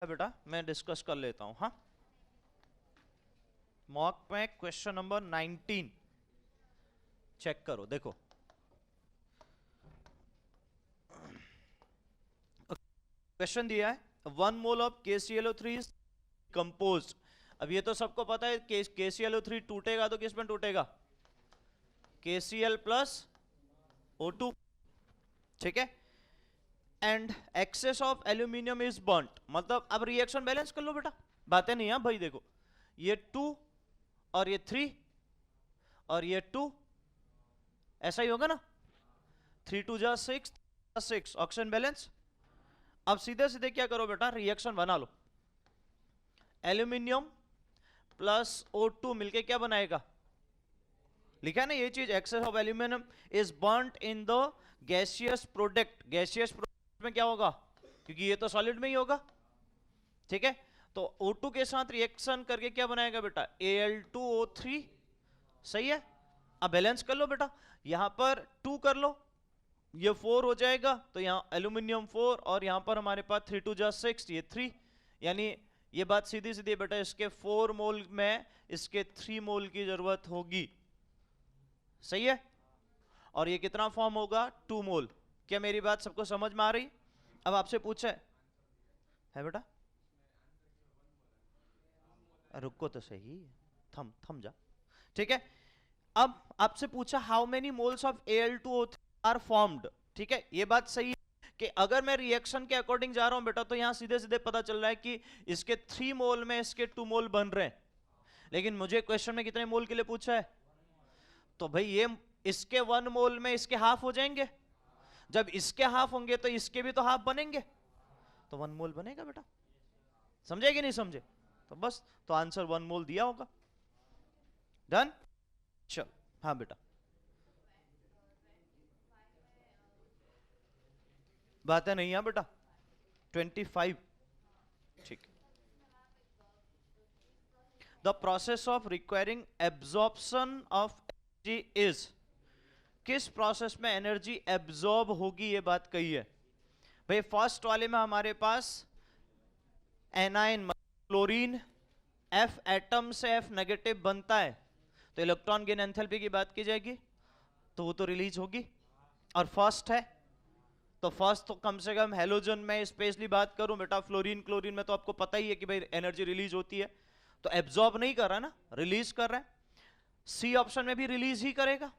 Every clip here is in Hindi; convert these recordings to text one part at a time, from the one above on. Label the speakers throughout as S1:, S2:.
S1: बेटा मैं डिस्कस कर लेता हूं। हाँ, मॉक में क्वेश्चन नंबर 19 चेक करो। देखो क्वेश्चन दिया है 1 mole of KClO3 is composed. अब ये तो सबको पता है KClO3 टूटेगा तो किस में टूटेगा? KCl प्लस O2, ठीक है। And excess of aluminium is burnt, मतलब अब रिएक्शन बैलेंस कर लो बेटा, बातें नहीं है भाई। देखो ये 2 और ये 3 और ये 2, ऐसा ही होगा ना। 3 2 जा 6, 6 ऑक्सीजन बैलेंस। अब सीधे सीधे क्या करो बेटा, रिएक्शन बना लो। एल्यूमिनियम प्लस O2 मिलके क्या बनाएगा? लिखा है ना ये चीज, excess of aluminium is burnt in the gaseous product. Gaseous product में क्या होगा, क्योंकि ये तो सॉलिड में ही होगा, ठीक है। तो O2 के साथ रिएक्शन करके क्या बनाएगा बेटा? Al2O3, सही है। अब बैलेंस कर लो बेटा, यहां पर 2 कर लो, ये 4 हो जाएगा, तो यहां एल्यूमिनियम 4 और यहां पर हमारे पास 3 2 जा 6, ये 3। यानी ये बात सीधी सीधी बेटा, इसके 4 मोल में इसके 3 मोल की जरूरत होगी, सही है। और ये कितना फॉर्म होगा? 2 मोल। क्या मेरी बात सबको समझ में आ रही? अब आपसे पूछा है बेटा, रुको तो सही, थम थम जा, ठीक है। अब आपसे पूछा how many moles of Al2O3 are formed, ठीक है। ये बात सही है कि अगर मैं रिएक्शन के अकॉर्डिंग जा रहा हूं बेटा, तो यहां सीधे सीधे पता चल रहा है कि इसके 3 मोल में इसके 2 मोल बन रहे हैं। लेकिन मुझे क्वेश्चन में कितने मोल के लिए पूछा है? तो भाई ये इसके 1 मोल में इसके हाफ हो जाएंगे, जब इसके हाफ होंगे तो इसके भी तो हाफ बनेंगे, तो 1 मोल बनेगा बेटा। समझे कि नहीं समझे? तो बस, तो आंसर 1 मोल दिया होगा। डन। चल हाँ बेटा, बात है नहीं है बेटा। 25, ठीक। The process of requiring absorption of energy is, किस प्रोसेस में एनर्जी एब्जॉर्ब होगी, ये बात कही है भाई। फर्स्ट वाले में हमारे पास एनाइन क्लोरीन F एटम से F नेगेटिव बनता है, तो इलेक्ट्रॉन गेन एंथैल्पी की बात की जाएगी, तो वो तो रिलीज होगी। और फर्स्ट है, तो फर्स्ट तो कम से कम हेलोजन में स्पेशली बात करूं बेटा, फ्लोरीन क्लोरीन में तो आपको पता ही है कि भाई एनर्जी रिलीज होती है, तो एब्जॉर्ब नहीं कर रहा ना, रिलीज कर रहा है। सी ऑप्शन में भी रिलीज ही करेगा।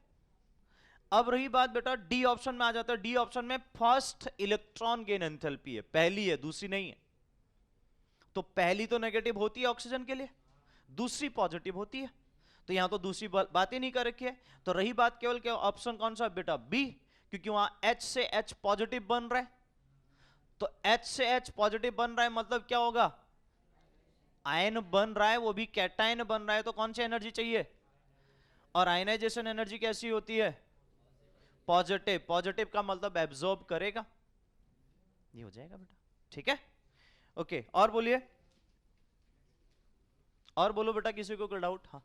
S1: अब रही बात बेटा, डी ऑप्शन में आ जाता है। डी ऑप्शन में फर्स्ट इलेक्ट्रॉन गेन एंथैल्पी है, पहली है, दूसरी नहीं है। तो पहली तो नेगेटिव होती है ऑक्सीजन के लिए, दूसरी पॉजिटिव होती है, तो यहां तो दूसरी बात ही नहीं कर रखी है। तो रही बात केवल के ऑप्शन कौन सा बेटा? बी, क्योंकि वहां H से H पॉजिटिव बन रहा है, तो H से H पॉजिटिव बन रहा है मतलब क्या होगा? आयन बन रहा है, वो भी कैटायन बन रहा है, तो कौन सी एनर्जी चाहिए? और आयनाइजेशन एनर्जी कैसी होती है? पॉजिटिव। पॉजिटिव का मतलब एब्जॉर्ब करेगा, ये हो जाएगा बेटा, ठीक है। ओके, और बोलिए, और बोलो बेटा, किसी को कोई डाउट? हाँ,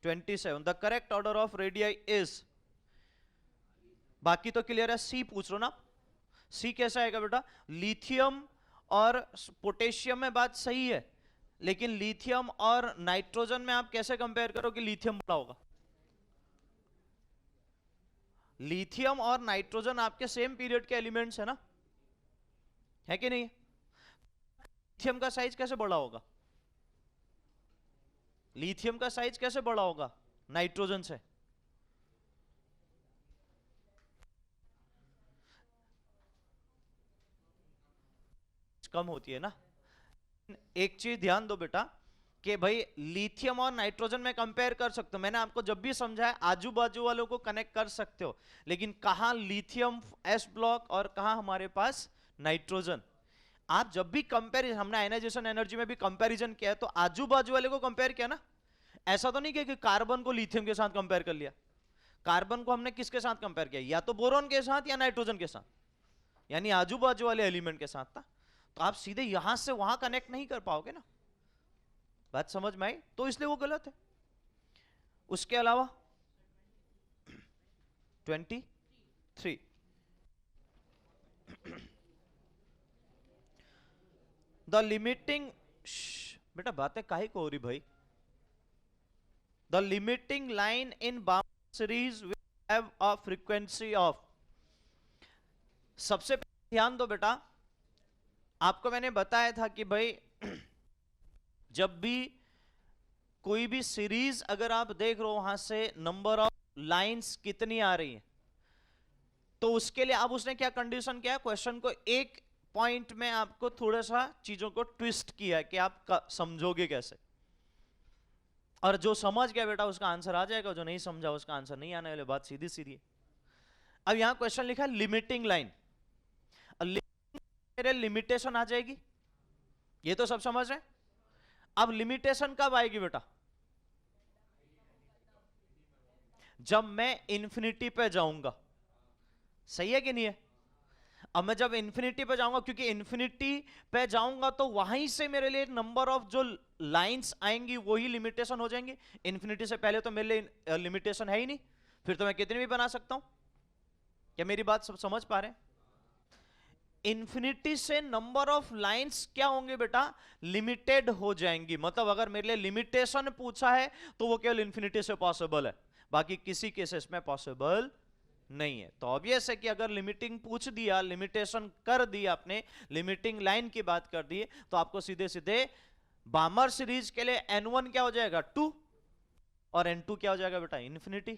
S1: 27। The correct order of radii is, बाकी तो क्लियर है। सी पूछ लो ना, सी कैसा आएगा बेटा? लिथियम और पोटेशियम में बात सही है, लेकिन लिथियम और नाइट्रोजन में आप कैसे कंपेयर करो कि लिथियम बड़ा होगा? लिथियम और नाइट्रोजन आपके सेम पीरियड के एलिमेंट्स है ना, है कि नहीं? लिथियम का साइज कैसे बड़ा होगा? लिथियम का साइज कैसे बड़ा होगा नाइट्रोजन से? कम होती है ना। एक चीज ध्यान दो बेटा कि भाई लिथियम और नाइट्रोजन में कंपेयर कर सकते हो, मैंने आपको जब भी समझाया आजू बाजू वालों को कनेक्ट कर सकते हो, लेकिन कहां लिथियम एस ब्लॉक और कहां हमारे पास नाइट्रोजन। आप जब भी कंपेयर, हमने आयनाइजेशन एनर्जी में भी कंपैरिजन किया, तो आजू बाजू वाले को कंपेयर किया ना। ऐसा तो नहीं किया कि कार्बन को लिथियम के साथ कंपेयर कर लिया। कार्बन को हमने किसके साथ कंपेयर किया? या तो बोरॉन के साथ या नाइट्रोजन के साथ, यानी आजू बाजू वाले एलिमेंट के साथ था। तो आप सीधे यहां से वहां कनेक्ट नहीं कर पाओगे ना, बात समझ में आई? तो इसलिए वो गलत है। उसके अलावा 23, द लिमिटिंग, बेटा बातें काहे को हो रही भाई, the limiting line in bound series will have a frequency of, सबसे पहले ध्यान दो बेटा, आपको मैंने बताया था कि भाई जब भी कोई भी सीरीज अगर आप देख रहे हो वहां से नंबर ऑफ लाइंस कितनी आ रही है, तो उसके लिए अब उसने क्या कंडीशन किया, क्वेश्चन को एक पॉइंट में आपको थोड़ा सा चीजों को ट्विस्ट किया है कि आप समझोगे कैसे, और जो समझ गया बेटा उसका आंसर आ जाएगा, जो नहीं समझा उसका आंसर नहीं आने वाली, बात सीधी सीधी है। अब यहां क्वेश्चन लिखा है लिमिटिंग लाइन, मेरे लिमिटेशन आ जाएगी, ये तो सब समझ रहे हैं। अब लिमिटेशन कब आएगी बेटा, जब मैं इंफिनिटी पे जाऊंगा, सही है कि नहीं है। अब मैं जब इंफिनिटी पे जाऊंगा, क्योंकि इंफिनिटी पे जाऊंगा तो वहीं से मेरे लिए नंबर ऑफ जो लाइंस आएंगी वही लिमिटेशन हो जाएंगी। इंफिनिटी से पहले तो मेरे लिए लिमिटेशन है ही नहीं, फिर तो मैं कितनी भी बना सकता हूं। क्या मेरी बात सब समझ पा रहे हैं। इंफिनिटी से नंबर ऑफ लाइंस क्या होंगे बेटा, लिमिटेड हो जाएंगी। मतलब अगर मेरे लिए लिमिटेशन पूछा है तो वो केवल इंफिनिटी से पॉसिबल है, बाकी किसी केसेस में पॉसिबल नहीं है। तो ऑब्वियस है कि अगर लिमिटिंग पूछ दिया, लिमिटेशन कर दिया आपने, लिमिटिंग लाइन की बात कर दी, तो आपको सीधे सीधे बामर सीरीज के लिए n1 क्या हो जाएगा 2 और n2 क्या हो जाएगा बेटा इंफिनिटी।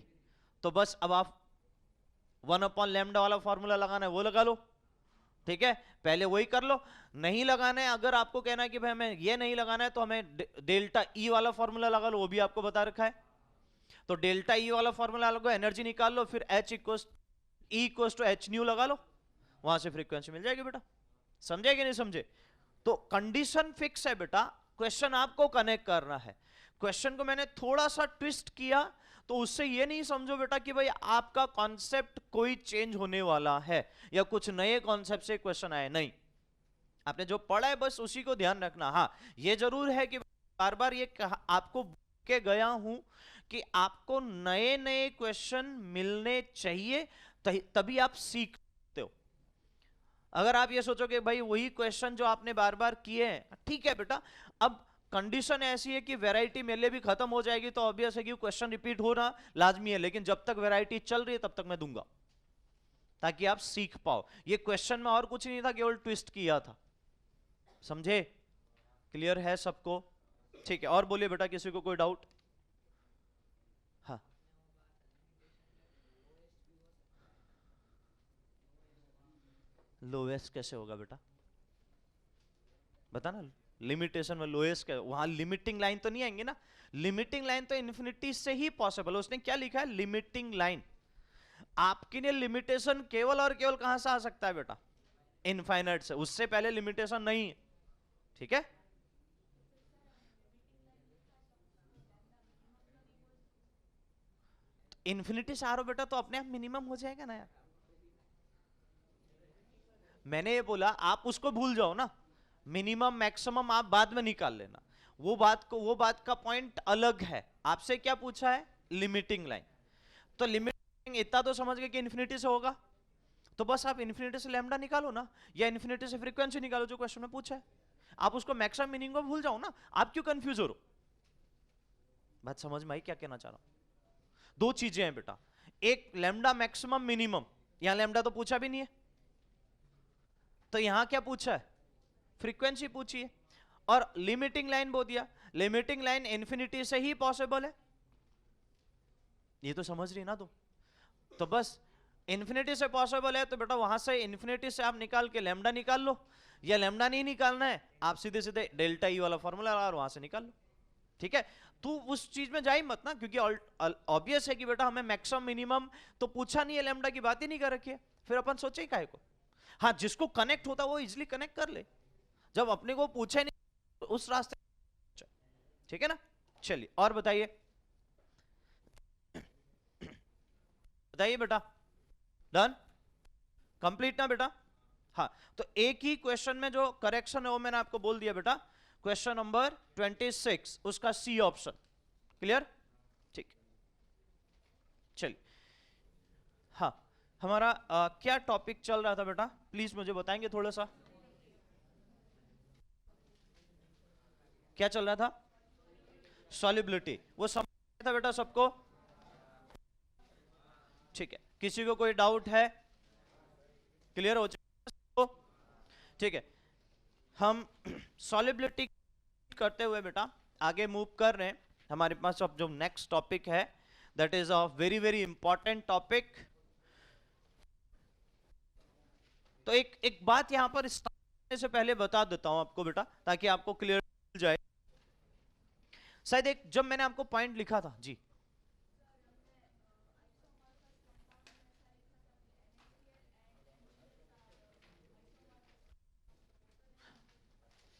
S1: तो बस अब आप 1/λ वाला फॉर्मूला लगाना है वो लगा लो, ठीक है, पहले वही कर लो। नहीं लगाना है, अगर आपको कहना है कि भाई हमें ये नहीं लगाना है तो हमें डेल्टा ई वाला फॉर्मूला लगा लो, वो भी आपको बता रखा है। तो डेल्टा ई वाला फॉर्मूला लगो, एनर्जी निकाल लो, फिर H equals to H new लगा लो, वहां से फ्रीक्वेंसी मिल जाएगी बेटा। समझे कि नहीं समझे। तो कंडीशन फिक्स है बेटा, क्वेश्चन आपको कनेक्ट करना है। क्वेश्चन को मैंने थोड़ा सा ट्विस्ट किया, तो उससे ये नहीं समझो बेटा कि भाई आपका कॉन्सेप्ट कोई चेंज होने वाला है या कुछ नए कॉन्सेप्ट से क्वेश्चन आए, नहीं, आपने जो पढ़ा है बस उसी को ध्यान रखना। हाँ ये जरूर है कि बार बार ये आपको के गया हूं कि आपको नए नए क्वेश्चन मिलने चाहिए, तभी आप सीखते हो। अगर आप ये सोचोगे भाई वही क्वेश्चन जो आपने बार बार किए हैं, ठीक है बेटा, अब कंडीशन ऐसी है कि वैरायटी मेरे लिए भी खत्म हो जाएगी, तो ऑब्वियस है कि क्वेश्चन रिपीट होना लाजमी है, लेकिन जब तक वैरायटी चल रही है तब तक मैं दूंगा ताकि आप सीख पाओ। ये क्वेश्चन में और कुछ नहीं था, केवल ट्विस्ट किया था। समझे, क्लियर है सबको, ठीक है। और बोलिए बेटा, किसी को कोई डाउट। हाँ लोएस्ट कैसे होगा बेटा, बता ना। लिमिटेशन में लोएस्ट क्या, वहां लिमिटिंग लाइन तो नहीं आएंगे ना, लिमिटिंग लाइन तो इन्फिनिटी से ही पॉसिबल है। उसने क्या लिखा है, लिमिटिंग लाइन। आपके लिए लिमिटेशन केवल और केवल कहां से आ सकता है बेटा, इनफाइनाइट से, उससे पहले लिमिटेशन नहीं है, ठीक है। इन्फिनिटी से आ रहा हो बेटा तो अपने आप मिनिमम हो जाएगा ना यार। मैंने ये बोला आप उसको भूल जाओ ना, मिनिमम मैक्सिमम आप बाद में निकाल लेना, वो बात का पॉइंट अलग है। आपसे क्या पूछा है, लिमिटिंग लाइन। तो लिमिटिंग इतना तो समझ गए कि इन्फिनिटी से होगा, तो बस आप इन्फिनिटी से लैम्डा निकालो ना, या इन्फिनिटी से फ्रीक्वेंसी निकालो जो क्वेश्चन में पूछा है। आप उसको मैक्सिमम मीनिंग को भूल जाओ ना, आप क्यों कंफ्यूज हो रहे हो। बात समझ में आई क्या कहना चाह रहा हूं। दो चीजें हैं बेटा, एक लैम्डा मैक्सिमम मिनिमम, यहां लैम्डा तो पूछा भी नहीं है, तो यहां क्या पूछा है, फ्रीक्वेंसी पूछी है। और लिमिटिंग लाइन बोल दिया, लिमिटिंग लाइन इंफिनिटी से ही पॉसिबल है, ये तो समझ रही ना तुम। तो बस इंफिनिटी से पॉसिबल है, तो बेटा वहां से इंफिनिटी से आप निकाल के लैम्डा निकाल लो, या लैम्डा नहीं निकालना है आप सीधे सीधे डेल्टा ई वाला फॉर्मूला और वहां से निकाल लो, ठीक है। तू उस चीज में जा ही मत ना, क्योंकि ऑब्वियस है कि बेटा हमें मैक्सिमम मिनिमम तो पूछा नहीं है, लैम्डा की बात ही नहीं कर रखी है, फिर अपन सोचे ही काहे को। हाँ जिसको कनेक्ट होता है वो इजिली कनेक्ट कर ले, जब अपने को पूछे नहीं तो उस रास्ते, ठीक है ना। चलिए और बताइए, बताइए बेटा, डन कंप्लीट ना बेटा। हाँ तो एक ही क्वेश्चन में जो करेक्शन है वो मैंने आपको बोल दिया बेटा, क्वेश्चन नंबर 26 उसका सी ऑप्शन, क्लियर, ठीक। चलिए हाँ हमारा क्या टॉपिक चल रहा था बेटा, प्लीज मुझे बताएंगे थोड़ा सा। क्या चल रहा था? सॉल्युबिलिटी। वो समझ था बेटा सबको? ठीक है, किसी को कोई डाउट है? क्लियर हो चुका? ठीक है, हम सॉल्युबिलिटी करते हुए बेटा आगे मूव कर रहे हैं। हमारे पास अब जो नेक्स्ट टॉपिक है that is a very very important topic. तो एक बात यहां पर स्टार्ट करने से पहले बता देता हूं आपको बेटा, ताकि आपको क्लियर मिल जाए। शायद एक जब मैंने आपको पॉइंट लिखा था जी,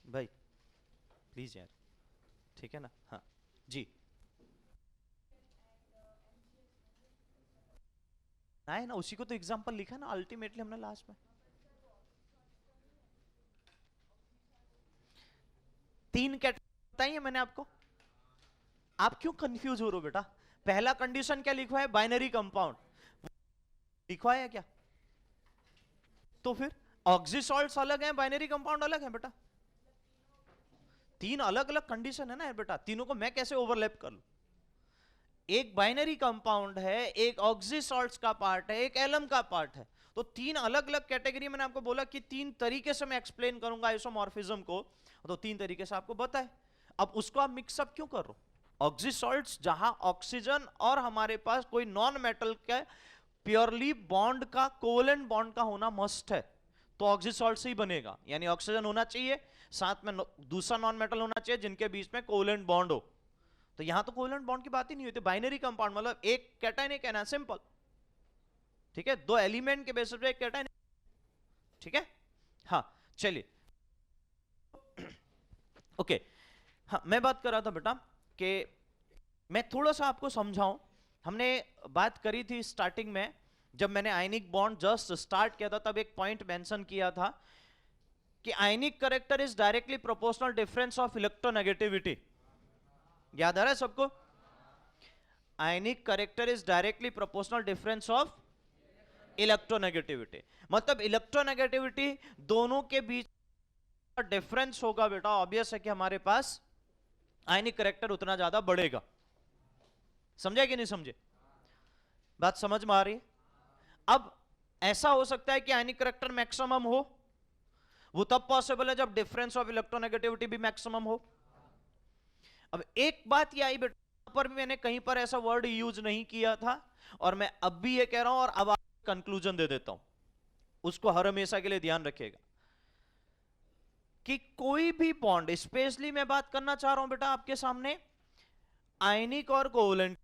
S1: भाई प्लीज यार, ठीक है ना? हाँ जी, है ना, उसी को तो एग्जांपल लिखा ना अल्टीमेटली हमने लास्ट में। 3 कैटेगरी बताइए मैंने आपको। आप क्यों कंफ्यूज हो रहे हो बेटा? पहला कंडीशन क्या लिखा है? बाइनरी कंपाउंड लिखा है क्या? तो फिर ऑक्सीसॉल्ट्स अलग हैं, बाइनरी कंपाउंड अलग है बेटा। 3 अलग अलग कंडीशन है ना बेटा, तीनों को मैं कैसे ओवरलैप कर लूं? एक बाइनरी कंपाउंड है, एक ऑक्सीसॉल्ट्स का पार्ट है, एक एलम का पार्ट है। तो 3 अलग अलग कैटेगरी। मैंने आपको बोला कि 3 तरीके से मैं एक्सप्लेन करूंगा आइसोमॉर्फिज्म को, तो 3 तरीके से आपको बताए। अब उसको आप मिक्सअप क्यों कर रहे हो? ऑक्सीसॉल्ट्स जहां ऑक्सीजन और हमारे पास कोई नॉन मेटल का प्योरली बॉन्ड का कोवेलेंट बॉन्ड का होना मस्ट है, तो ऑक्सीसॉल्ट से ही बनेगा। यानी ऑक्सीजन होना चाहिए, साथ में दूसरा नॉन मेटल होना चाहिए जिनके बीच में कोवेलेंट बॉन्ड हो। तो यहां तो कोवेलेंट बॉन्ड की बात ही नहीं होती। बाइनरी कंपाउंड मतलब एक कैटायन एक एनायन, सिंपल। ठीक है, 2 एलिमेंट के बेसिस पे एक कैटायन। ठीक है, हाँ चलिए ओके। हाँ, मैं बात कर रहा था बेटा कि मैं थोड़ा सा आपको समझाऊं। हमने बात करी थी स्टार्टिंग में, जब मैंने आयनिक बॉन्ड जस्ट स्टार्ट किया था, तब एक पॉइंट मेंशन किया था कि आयनिक character is directly proportional difference of electronegativity. याद आ रहा है सबको? आयनिक character is directly proportional difference of electronegativity. मतलब इलेक्ट्रोनेगेटिविटी दोनों के बीच डिफरेंस होगा बेटा, ऑब्वियस है कि हमारे पास आयनिक करेक्टर उतना ज्यादा बढ़ेगा। समझे कि नहीं समझे? बात समझ में आ रही है? अब ऐसा हो सकता है कि आयनिक करेक्टर मैक्सिमम हो, वो तब पॉसिबल है जब डिफरेंस ऑफ इलेक्ट्रोनेगेटिविटी भी मैक्सिमम हो। अब एक बात ये आई बेटा, पर भी मैंने कहीं पर ऐसा वर्ड यूज नहीं किया था, और मैं अब भी ये कह रहा हूं, और अब कंक्लूजन दे देता हूं, उसको हर हमेशा के लिए ध्यान रखिएगा कि कोई भी बॉन्ड, स्पेशली मैं बात करना चाह रहा हूं बेटा आपके सामने आयनिक और कोवेलेंट।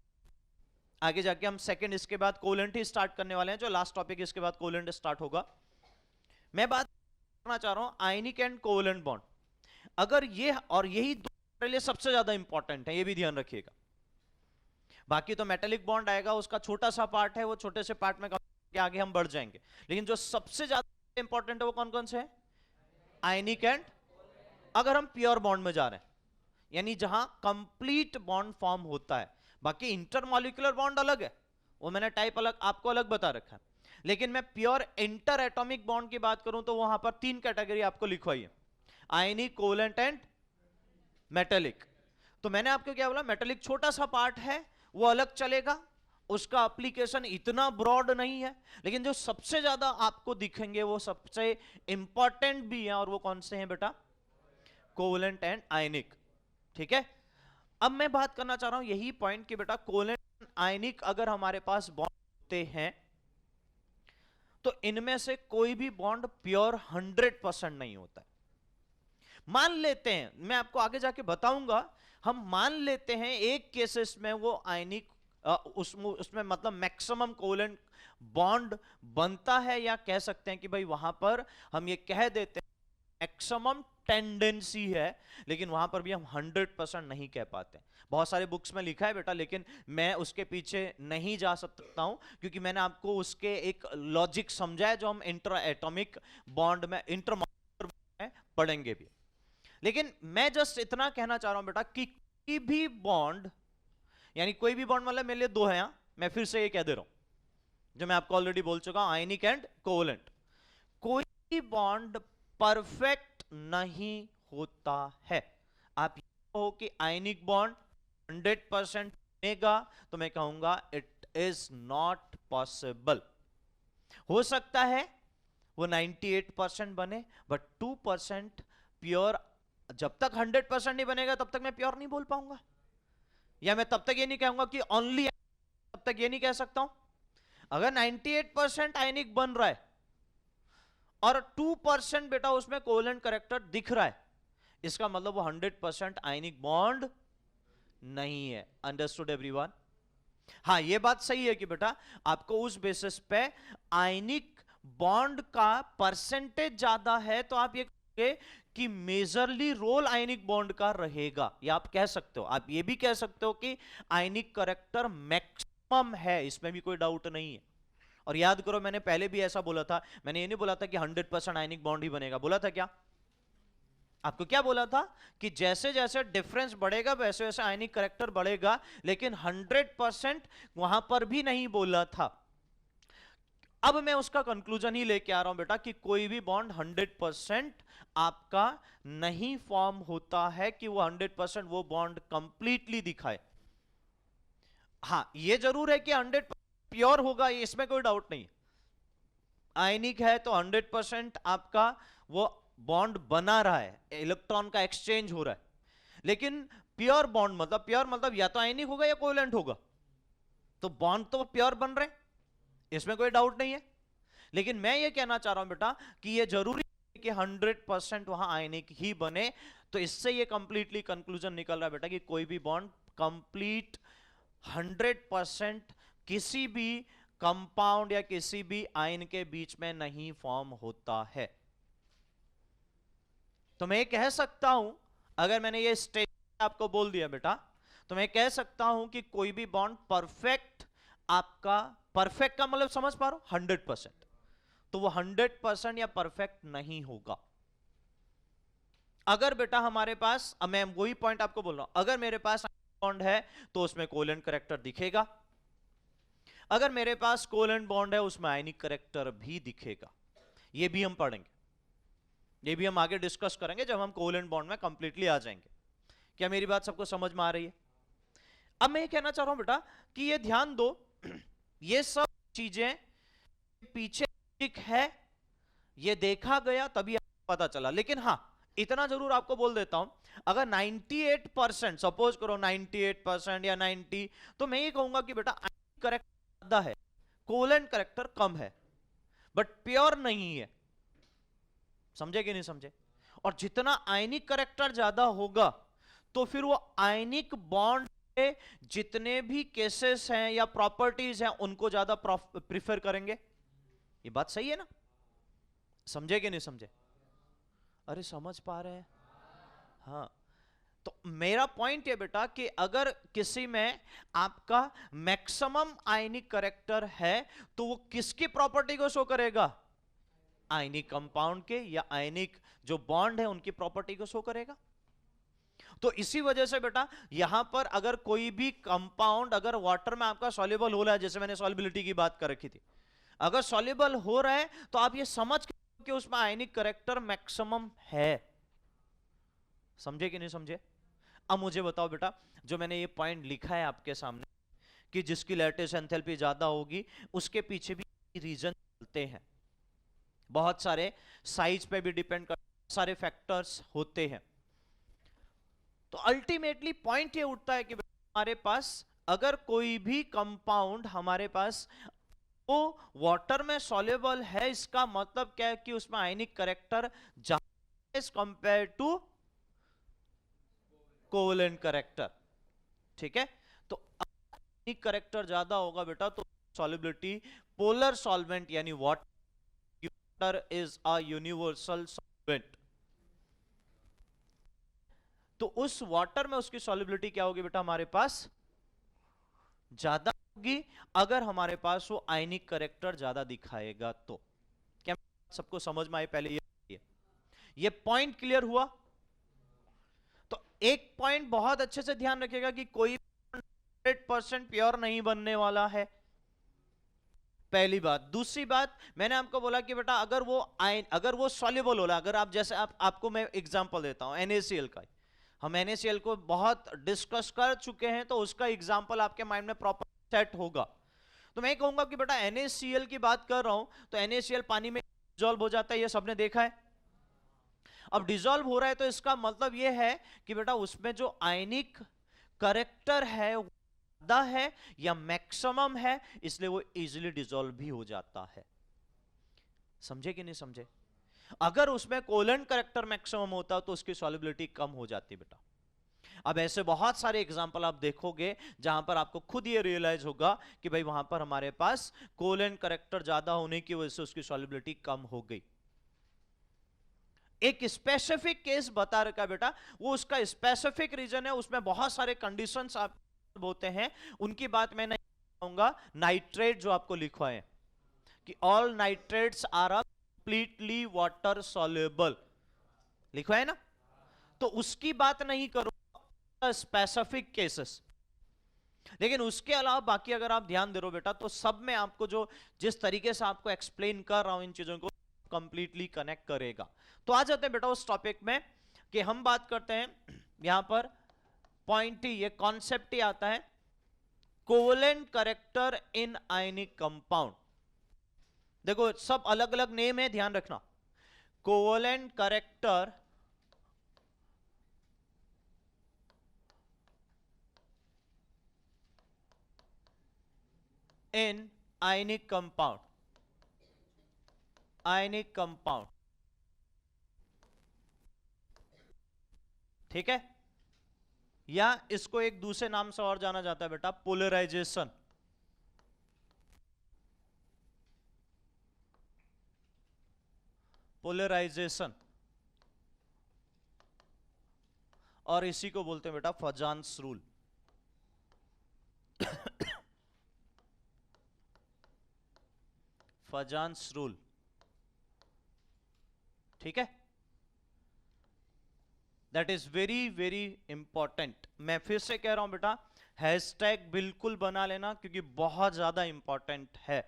S1: आगे जाके हम सेकंड इसके बाद कोवेलेंट ही स्टार्ट करने वाले हैं, जो लास्ट टॉपिक इसके बाद कोवेलेंट स्टार्ट होगा। मैं बात करना चाह रहा हूं आयनिक एंड कोवेलेंट बॉन्ड। अगर ये और यही दो लिए सबसे ज्यादा इंपॉर्टेंट है, ये भी ध्यान रखिएगा। बाकी तो मेटेलिक बॉन्ड आएगा, उसका छोटा सा पार्ट है, वो छोटे से पार्ट में आगे हम बढ़ जाएंगे। लेकिन जो सबसे ज्यादा इंपॉर्टेंट है वो कौन कौन से है? आयनिक एंड, अगर हम प्योर बॉन्ड में जा रहे हैं, यानी जहां कंप्लीट बॉन्ड फॉर्म होता है। बाकी इंटरमॉलिक्यूलर बॉन्ड अलग है, वो मैंने टाइप अलग आपको अलग बता रखा है। लेकिन मैं प्योर इंटर एटॉमिक बॉन्ड की बात करूं तो वहां पर 3 कैटेगरी आपको लिखवाई है, आयनिक, कोवेलेंट एंड मेटेलिक। तो मैंने आपको क्या बोला, मेटेलिक छोटा सा पार्ट है, वो अलग चलेगा, उसका एप्लीकेशन इतना ब्रॉड नहीं है। लेकिन जो सबसे ज्यादा आपको दिखेंगे वो सबसे इंपॉर्टेंट भी है, और वो कौन से हैं बेटा? कोवेलेंट एंड आयनिक। ठीक है, अब मैं बात करना चाह रहा हूं यही पॉइंट कि बेटा कोवेलेंट आयनिक अगर हमारे पास बॉन्ड होते हैं, तो इनमें से कोई भी बॉन्ड प्योर 100% नहीं होता है। मान लेते हैं, मैं आपको आगे जाके बताऊंगा, हम मान लेते हैं एक केसेस में वो आयनिक उसमें मतलब मैक्सिमम कोवेलेंट बॉन्ड बनता है, या कह सकते हैं कि भाई वहां पर हम ये कह देते हैं मैक्सिमम टेंडेंसी है, लेकिन वहां पर भी हम 100% नहीं कह पाते। बहुत सारे बुक्स में लिखा है बेटा, लेकिन मैं उसके पीछे नहीं जा सकता हूं, क्योंकि मैंने आपको उसके एक लॉजिक समझाया जो हम इंटर एटॉमिक बॉन्ड में, इंटर में पढ़ेंगे भी। लेकिन मैं जस्ट इतना कहना चाह रहा हूं बेटा कि कोई भी बॉन्ड, यानी कोई भी बॉन्ड मतलब मेरे लिए 2 है, यहां मैं फिर से ये कह दे रहा हूं जो मैं आपको ऑलरेडी बोल चुका हूं, आयनिक एंड कोवेलेंट। कोई भी बॉन्ड परफेक्ट नहीं होता है, आप हो कि आयनिक बॉन्ड 100% बनेगा, तो मैं कहूंगा इट इज नॉट पॉसिबल। हो सकता है वो 98% बने, बट 2% प्योर, जब तक 100% नहीं बनेगा तब तक मैं प्योर नहीं बोल पाऊंगा, या मैं तब तक ये नहीं कहूंगा कि ओनली, तब तक ये नहीं कह सकता हूं। अगर 98% आयनिक बन रहा है और 2% बेटा उसमें कोवेलेंट कैरेक्टर दिख रहा है, इसका मतलब वो 100% आयनिक बॉन्ड नहीं है। Understood everyone? हाँ, ये बात सही है कि बेटा आपको उस बेसिस पे आयनिक बॉन्ड का परसेंटेज ज्यादा है, तो आप ये कहोगे कि मेजरली रोल आयनिक बॉन्ड का रहेगा, या आप कह सकते हो, आप ये भी कह सकते हो कि आयनिक कैरेक्टर मैक्सिमम है, इसमें भी कोई डाउट नहीं है। और याद करो, मैंने पहले भी ऐसा बोला था, मैंने ये नहीं बोला था कि 100% आयनिक बॉन्ड ही बनेगा। बोला था क्या? आपको क्या बोला था कि जैसे जैसे डिफरेंस बढ़ेगा वैसे वैसे आयनिक कैरेक्टर बढ़ेगा, लेकिन 100% वहां पर भी नहीं बोला था। अब मैं उसका कंक्लूजन ही लेके आ रहा हूं बेटा कि कोई भी बॉन्ड 100% आपका नहीं फॉर्म होता है कि वो 100% वो बॉन्ड कंप्लीटली दिखाए। हां, ये जरूर है कि 100% प्योर होगा, इसमें कोई डाउट नहीं। आयनिक है तो 100% आपका वो बॉन्ड बना रहा है, इलेक्ट्रॉन का एक्सचेंज हो रहा है। लेकिन प्योर बॉन्ड मतलब, प्योर मतलब या तो आयनिक होगा या कोवेलेंट होगा, तो बॉन्ड तो प्योर बन रहे हैं, इसमें कोई डाउट नहीं है। लेकिन मैं ये कहना चाह रहा हूं बेटा कि ये जरूरी है कि 100% वहां आयनिक ही बने। तो इससे ये कंप्लीटली कंक्लूजन निकल रहा है बेटा कि कोई भी बॉन्ड कंप्लीट 100% किसी भी कंपाउंड या किसी भी आयन के बीच में नहीं फॉर्म होता है। तो मैं कह सकता हूं, अगर मैंने ये स्टेटमेंट आपको बोल दिया बेटा, तो मैं कह सकता हूं कि कोई भी बॉन्ड परफेक्ट, आपका परफेक्ट का मतलब समझ पा रहे हो, 100%, तो वो 100% या परफेक्ट नहीं होगा। अगर बेटा हमारे पास, मैं वही पॉइंट आपको बोल रहा हूं, अगर मेरे पास बॉन्ड है तो उसमें कोवेलेंट कैरेक्टर दिखेगा, अगर मेरे पास कोवेलेंट बॉन्ड है उसमें आयनिक कैरेक्टर भी दिखेगा। ये भी हम पढ़ेंगे, ये भी हम आगे डिस्कस करेंगे जब हम कोवेलेंट बॉन्ड में कंप्लीटली आ जाएंगे। क्या मेरी बात सबको समझ में आ रही है? अब मैं ये कहना चाह रहा हूं बेटा कि ये ध्यान दो, ये सब चीजें पीछे है, ये देखा गया तभी पता चला। लेकिन हां, इतना जरूर आपको बोल देता हूं, अगर 98% सपोज करो 98% या 90, तो मैं ये कहूंगा कि बेटा करेक्टर ज्यादा है, कोवेलेंट करेक्टर कम है, बट प्योर नहीं है। समझे कि नहीं समझे? और जितना आयनिक करेक्टर ज्यादा होगा तो फिर वो आयनिक बॉन्ड के जितने भी केसेस हैं या प्रॉपर्टीज हैं उनको ज्यादा प्रिफर करेंगे। ये बात सही है ना? समझे कि नहीं समझे? अरे समझ पा रहे हैं? हाँ, तो मेरा पॉइंट है बेटा कि अगर किसी में आपका मैक्सिमम आयनिक करेक्टर है तो वो किसकी प्रॉपर्टी को शो करेगा? आयनिक कंपाउंड के या आयनिक जो बॉन्ड है उनकी प्रॉपर्टी को शो करेगा। तो इसी वजह से बेटा यहां पर अगर कोई भी कंपाउंड अगर वाटर में आपका सॉल्युबल हो रहा है, जैसे मैंने सॉल्युबिलिटी की बात कर रखी थी, अगर सॉल्युबल हो रहा है तो आप ये समझ के उसमें आयनिक करेक्टर मैक्सिमम है। समझे कि नहीं समझे? अब मुझे बताओ बेटा, जो मैंने ये पॉइंट लिखा है आपके सामने कि जिसकी लैटिस एंथैल्पी ज्यादा होगी उसके पीछे भी रीजन चलते हैं, बहुत सारे साइज पे भी डिपेंड कर, सारे फैक्टर्स होते हैं। तो अल्टीमेटली पॉइंट ये उठता है कि हमारे पास अगर कोई भी कंपाउंड हमारे पास वो वाटर में सॉल्युबल है, इसका मतलब क्या है कि उसमें आयनिक करेक्टर ज्यादा as compare to covalent character. ठीक है, तो आयनिक करेक्टर ज्यादा होगा बेटा तो सॉल्युबिलिटी, पोलर सॉल्वेंट यानी water is a universal solvent, तो उस वाटर में उसकी सॉल्युबिलिटी क्या होगी बेटा हमारे पास? ज्यादा होगी, अगर हमारे पास वो आयनिक करेक्टर ज्यादा दिखाएगा तो। क्या सबको समझ में आए? पहले ये पॉइंट क्लियर हुआ? तो एक पॉइंट बहुत अच्छे से ध्यान रखिएगा कि कोई 100% प्योर नहीं बनने वाला है, पहली बात। दूसरी बात, मैंने आपको बोला कि बेटा अगर वो सॉल्युबल हो रहा है, अगर आप जैसे आपको मैं एग्जांपल देता हूं NaCl का, हम NaCl को बहुत डिस्कस कर चुके हैं, तो उसका एग्जाम्पल आपके माइंड में प्रॉपर सेट होगा। तो मैं कहूंगा कि बेटा NaCl की बात कर रहा हूं, तो NaCl पानी में डिसॉल्व हो जाता है, ये सबने देखा है। अब डिसॉल्व हो रहा है तो इसका मतलब ये है कि बेटा उसमें जो आयनिक करेक्टर है ज्यादा है या मैक्सिमम है, इसलिए वो इजीली डिसॉल्व भी हो जाता है। समझे कि नहीं समझे? अगर उसमें कोवेलेंट करेक्टर मैक्सिमम होता तो उसकी सॉल्युबिलिटी कम हो जाती बेटा। अब ऐसे बहुत सारे एग्जांपल आप देखोगे जहां पर आपको खुद ये रियलाइज होगा कि भाई वहां पर हमारे पास कोवेलेंट करेक्टर ज्यादा होने की वजह से उसकी सॉल्युबिलिटी कम हो गई। एक स्पेसिफिक केस बता रखा बेटा, वो उसका स्पेसिफिक रीजन है, उसमें बहुत सारे कंडीशंस आप होते हैं, उनकी बात मैं नहीं कहूंगा। नाइट्रेट जो आपको लिखवाए कि all nitrates are completely water soluble, लिखवाए ना, तो उसकी बात नहीं करूंगा, स्पेसिफिक केसेस। लेकिन उसके अलावा बाकी अगर आप ध्यान दे रहे हो बेटा, तो सब में आपको जो जिस तरीके से आपको एक्सप्लेन कर रहा हूं इन चीजों को कंप्लीटली कनेक्ट करेगा। तो आ जाते हैं बेटा उस टॉपिक में कि हम बात करते हैं यहां पर पॉइंट ही, ये कॉन्सेप्ट ही आता है, covalent character in ionic compound. देखो सब अलग अलग नेम है, ध्यान रखना। Covalent character in ionic compound, ionic compound, ठीक है। या इसको एक दूसरे नाम से और जाना जाता है बेटा, पोलराइजेशन। पोलराइजेशन, और इसी को बोलते हैं बेटा फजान्स रूल। फजान्स रूल, ठीक है। That is very very important. मैं फिर से कह रहा हूं बेटा, हैशटैग बिल्कुल बना लेना क्योंकि बहुत ज्यादा इंपॉर्टेंट है,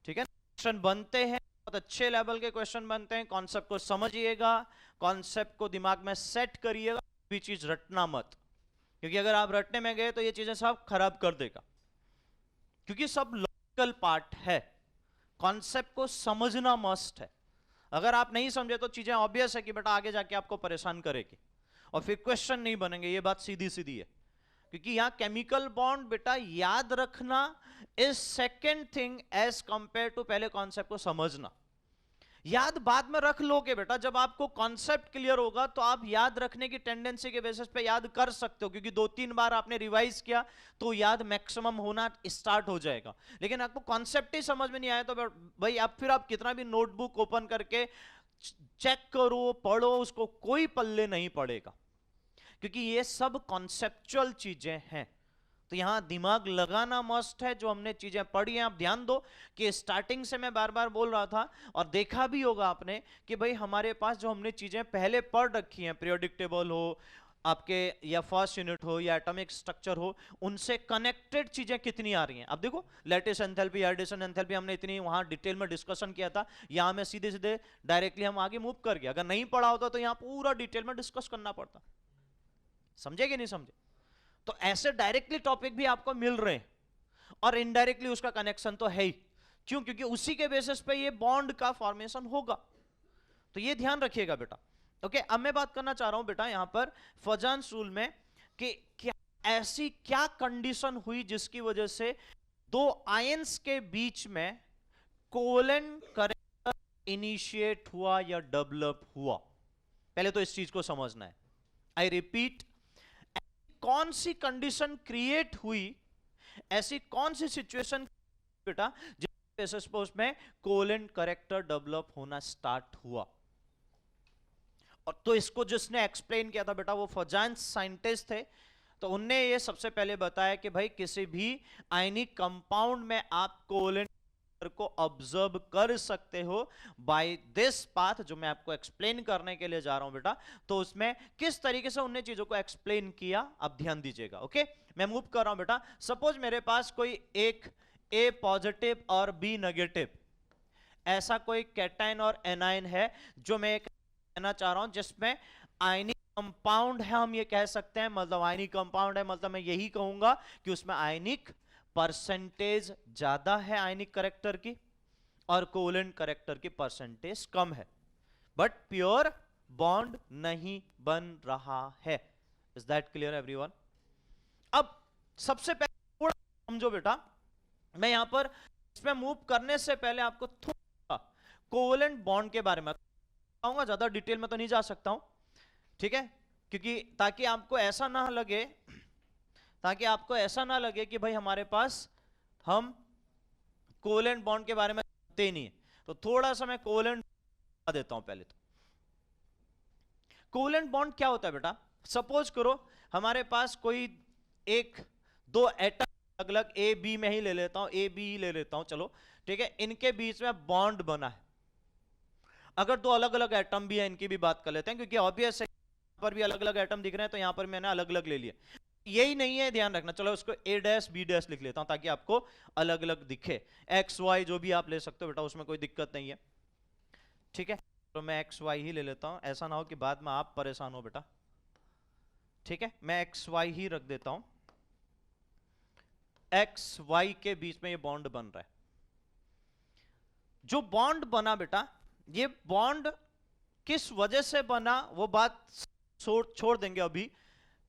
S1: ठीक है। क्वेश्चन बनते हैं, बहुत अच्छे लेवल के क्वेश्चन बनते हैं, कॉन्सेप्ट को समझिएगा, कॉन्सेप्ट को दिमाग में सेट करिएगा, भी चीज रटना मत, क्योंकि अगर आप रटने में गए तो ये चीजें सब खराब कर देगा, क्योंकि सब लॉजिकल पार्ट है, कॉन्सेप्ट को समझना मस्ट है। अगर आप नहीं समझे तो चीजें ऑब्वियस है कि बेटा आगे जाके आपको परेशान करेगी और फिर क्वेश्चन नहीं बनेंगे, ये बात सीधी सीधी है। क्योंकि यहां केमिकल बॉन्ड बेटा याद रखना is second thing as compare to पहले कॉन्सेप्ट को समझना। याद बाद में रख लोगे बेटा, जब आपको कॉन्सेप्ट क्लियर होगा तो आप याद रखने की टेंडेंसी के बेसिस पे याद कर सकते हो, क्योंकि 2-3 बार आपने रिवाइज किया तो याद मैक्सिमम होना स्टार्ट हो जाएगा। लेकिन आपको कॉन्सेप्ट ही समझ में नहीं आया तो भाई आप फिर आप कितना भी नोटबुक ओपन करके चेक करो, पढ़ो, उसको कोई पल्ले नहीं पड़ेगा, क्योंकि ये सब कॉन्सेप्चुअल चीजें हैं। तो यहां दिमाग लगाना मस्ट है, जो हमने चीजें पढ़ी हैं। आप ध्यान दो कि स्टार्टिंग से मैं बार बार बोल रहा था और देखा भी होगा आपने कि भाई हमारे पास जो हमने चीजें पहले पढ़ रखी हैं, पीरियोडिक टेबल हो आपके, या फर्स्ट यूनिट हो, या एटॉमिक स्ट्रक्चर हो, उनसे कनेक्टेड चीजें कितनी आ रही हैं। अब देखो लैटिस एंथैल्पी, एडिशन एंथैल्पी हमने इतनी वहां डिटेल में डिस्कशन किया था, यहां में सीधे सीधे डायरेक्टली हम आगे मूव कर गए। अगर नहीं पढ़ा होता तो यहां पूरा डिटेल में डिस्कस करना पड़ता। समझे कि नहीं समझे? तो ऐसे डायरेक्टली टॉपिक भी आपको मिल रहे हैं और इनडायरेक्टली उसका कनेक्शन तो है ही। क्यों? क्योंकि उसी के बेसिस पे ये बॉन्ड का फॉर्मेशन होगा। तो ये ध्यान रखिएगा बेटा। ओके, अब मैं बात करना चाह रहा हूं बेटा यहां पर फजान्स रूल में कि क्या ऐसी क्या कंडीशन हुई जिसकी वजह से दो आयंस के बीच में कोवेलेंट करेक्टर इनिशिएट हुआ या डेवलप हुआ। पहले तो इस चीज को समझना है। आई रिपीट, कौन सी कंडीशन क्रिएट हुई, ऐसी कौन सी सिचुएशन बेटा जिसके बेसिस पे उसमें कोवेलेंट करेक्टर डेवलप होना स्टार्ट हुआ। और तो इसको जिसने एक्सप्लेन किया था बेटा वो फजान्स साइंटिस्ट थे। तो उनने ये सबसे पहले बताया कि भाई किसी भी आयनिक कंपाउंड में आप कोवेलेंट को ऑब्जर्व कर सकते हो बाय दिस पाथ, जो मैं आपको एक्सप्लेन करने के लिए जा रहा हूं बेटा। तो उसमें किस तरीके से उन्होंने चीजों को एक्सप्लेन किया, आप ध्यान दीजिएगा। ओके, मैं मूव कर रहा हूं बेटा। सपोज मेरे पास कोई एक ए पॉजिटिव और बी नेगेटिव ऐसा कोई कैटायन और एनायन है, जो मैं कहना चाह रहा हूं जिसमें आयनिक कंपाउंड है, हम ये कह सकते हैं, मतलब आयनिक कंपाउंड है, मतलब मैं यही कहूंगा कि उसमें आयनिक परसेंटेज ज्यादा है आयनिक करेक्टर की, और कोवेलेंट करेक्टर की परसेंटेज कम है, बट प्योर बॉन्ड नहीं बन रहा है। Is that clear everyone? अब सबसे पहले थोड़ा समझो बेटा, मैं यहां पर इसमें मूव करने से पहले आपको थोड़ा कोवेलेंट बॉन्ड के बारे में बताऊंगा, ज्यादा डिटेल में तो नहीं जा सकता हूं, ठीक है, क्योंकि ताकि आपको ऐसा ना लगे कि भाई हमारे पास हम कोवेलेंट बॉन्ड के बारे में जानते ही नहीं है, तो थोड़ा सा मैं कोवेलेंट बता देता हूं। पहले तो कोवेलेंट बॉन्ड क्या होता है बेटा, सपोज करो हमारे पास कोई एक दो एटम अलग अलग, ए बी में ही ले लेता हूं, ए बी ही ले लेता हूं, चलो ठीक है, इनके बीच में बॉन्ड बना है। अगर दो अलग अलग एटम भी है, इनकी भी बात कर लेते हैं, क्योंकि ऑब्वियस है यहां पर भी अलग अलग एटम दिख रहे हैं, तो यहां पर मैंने अलग अलग ले लिया, यही नहीं है, ध्यान रखना। चलो उसको ए डैश बी डैश लिख लेता हूं ताकि आपको अलग अलग दिखे, एक्स वाई जो भी आप ले सकते हो बेटा, उसमें कोई दिक्कत नहीं है, ठीक है। तो मैं एक्स वाई ही ले लेता हूं, ऐसा ना हो कि बाद में आप परेशान हो बेटा, ठीक है। मैं एक्स वाई ही रख देता हूं, एक्स वाई के बीच में ये बॉन्ड बन रहा है। जो बॉन्ड बना बेटा, ये बॉन्ड किस वजह से बना वो बात छोड़ देंगे, अभी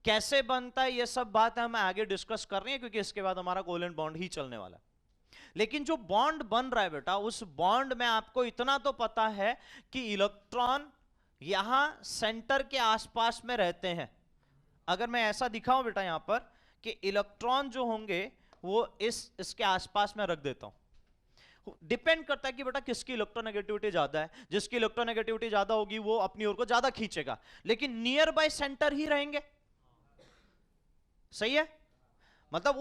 S1: कैसे बनता है ये सब बात हम आगे डिस्कस कर रहे हैं, क्योंकि इसके बाद हमारा कोवेलेंट बॉन्ड ही चलने वाला है। लेकिन जो बॉन्ड बन रहा है बेटा, उस बॉन्ड में आपको इतना तो पता है कि इलेक्ट्रॉन यहां सेंटर के आसपास में रहते हैं। अगर मैं ऐसा दिखाऊं बेटा यहां पर कि इलेक्ट्रॉन जो होंगे वो इसके आसपास में रख देता हूं, डिपेंड करता है कि बेटा किसकी इलेक्ट्रोनेगेटिविटी ज्यादा है। जिसकी इलेक्ट्रोनेगेटिविटी ज्यादा होगी वो अपनी ओर को ज्यादा खींचेगा, लेकिन नियर बाय सेंटर ही रहेंगे, सही है। मतलब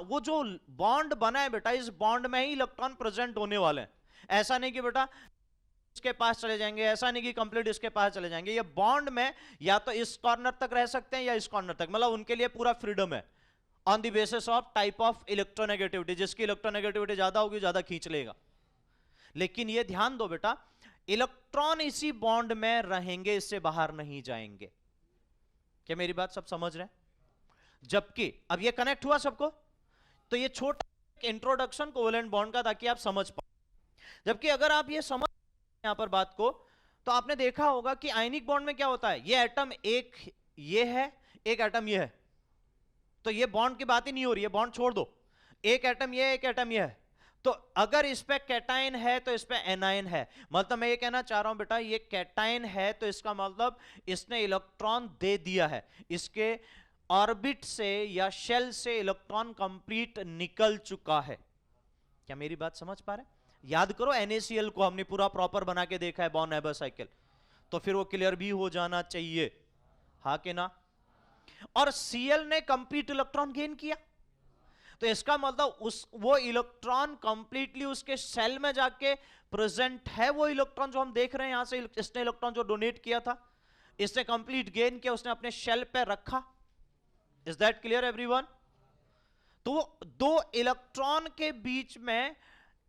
S1: वो जो बॉन्ड बना है बेटा, इस बॉन्ड में ही इलेक्ट्रॉन प्रेजेंट होने वाले हैं। ऐसा नहीं कि बेटा इसके पास चले जाएंगे, ऐसा नहीं कि कंप्लीट इसके पास चले जाएंगे, ये बॉन्ड में या तो इस कॉर्नर तक रह सकते हैं या इस कॉर्नर तक, मतलब उनके लिए पूरा फ्रीडम है on the basis of type of electronegativity. जिसकी इलेक्ट्रोनेगेटिविटी ज्यादा होगी ज्यादा खींच लेगा। लेकिन ये ध्यान दो बेटा, इलेक्ट्रॉन इसी बॉन्ड में रहेंगे, इससे बाहर नहीं जाएंगे। क्या मेरी बात सब समझ रहे हैं? जबकि अब ये कनेक्ट हुआ सबको, तो ये छोटा इंट्रोडक्शन कोवेलेंट बॉन्ड का, ताकि आप समझ पाए। जबकि अगर आप ये समझ यहां पर बात को, तो आपने देखा होगा कि आयनिक बॉन्ड में क्या होता है, ये एटम एक ये है, एक एटम ये है, तो ये बॉन्ड की बात ही नहीं हो रही है, बॉन्ड छोड़ दो, एक एटम ये है, एक एटम ये है। तो अगर इस पे कैटाइन है तो इस पे एनाइन है, मतलब मैं ये कहना चाह रहा हूं बेटा, ये कैटाइन है तो इसका मतलब इसने इलेक्ट्रॉन दे दिया है, इसके ऑर्बिट से या शेल से इलेक्ट्रॉन कंप्लीट निकल चुका है। क्या मेरी बात समझ पा रहे? याद करो NaCl को हमने पूरा प्रॉपर बना के देखा है बॉर्न हैबर साइकिल, तो फिर वो क्लियर भी हो जाना चाहिए, हाँ कि ना। और Cl ने कंप्लीट इलेक्ट्रॉन गेन किया, तो इसका मतलब वो इलेक्ट्रॉन कंप्लीटली उसके सेल में जाके प्रेजेंट है। वो इलेक्ट्रॉन जो हम देख रहे हैं यहां से, इसने इलेक्ट्रॉन जो डोनेट किया था, इसने कंप्लीट गेन किया, उसने अपने शेल पे रखा। Is that clear everyone? तो दो इलेक्ट्रॉन के बीच में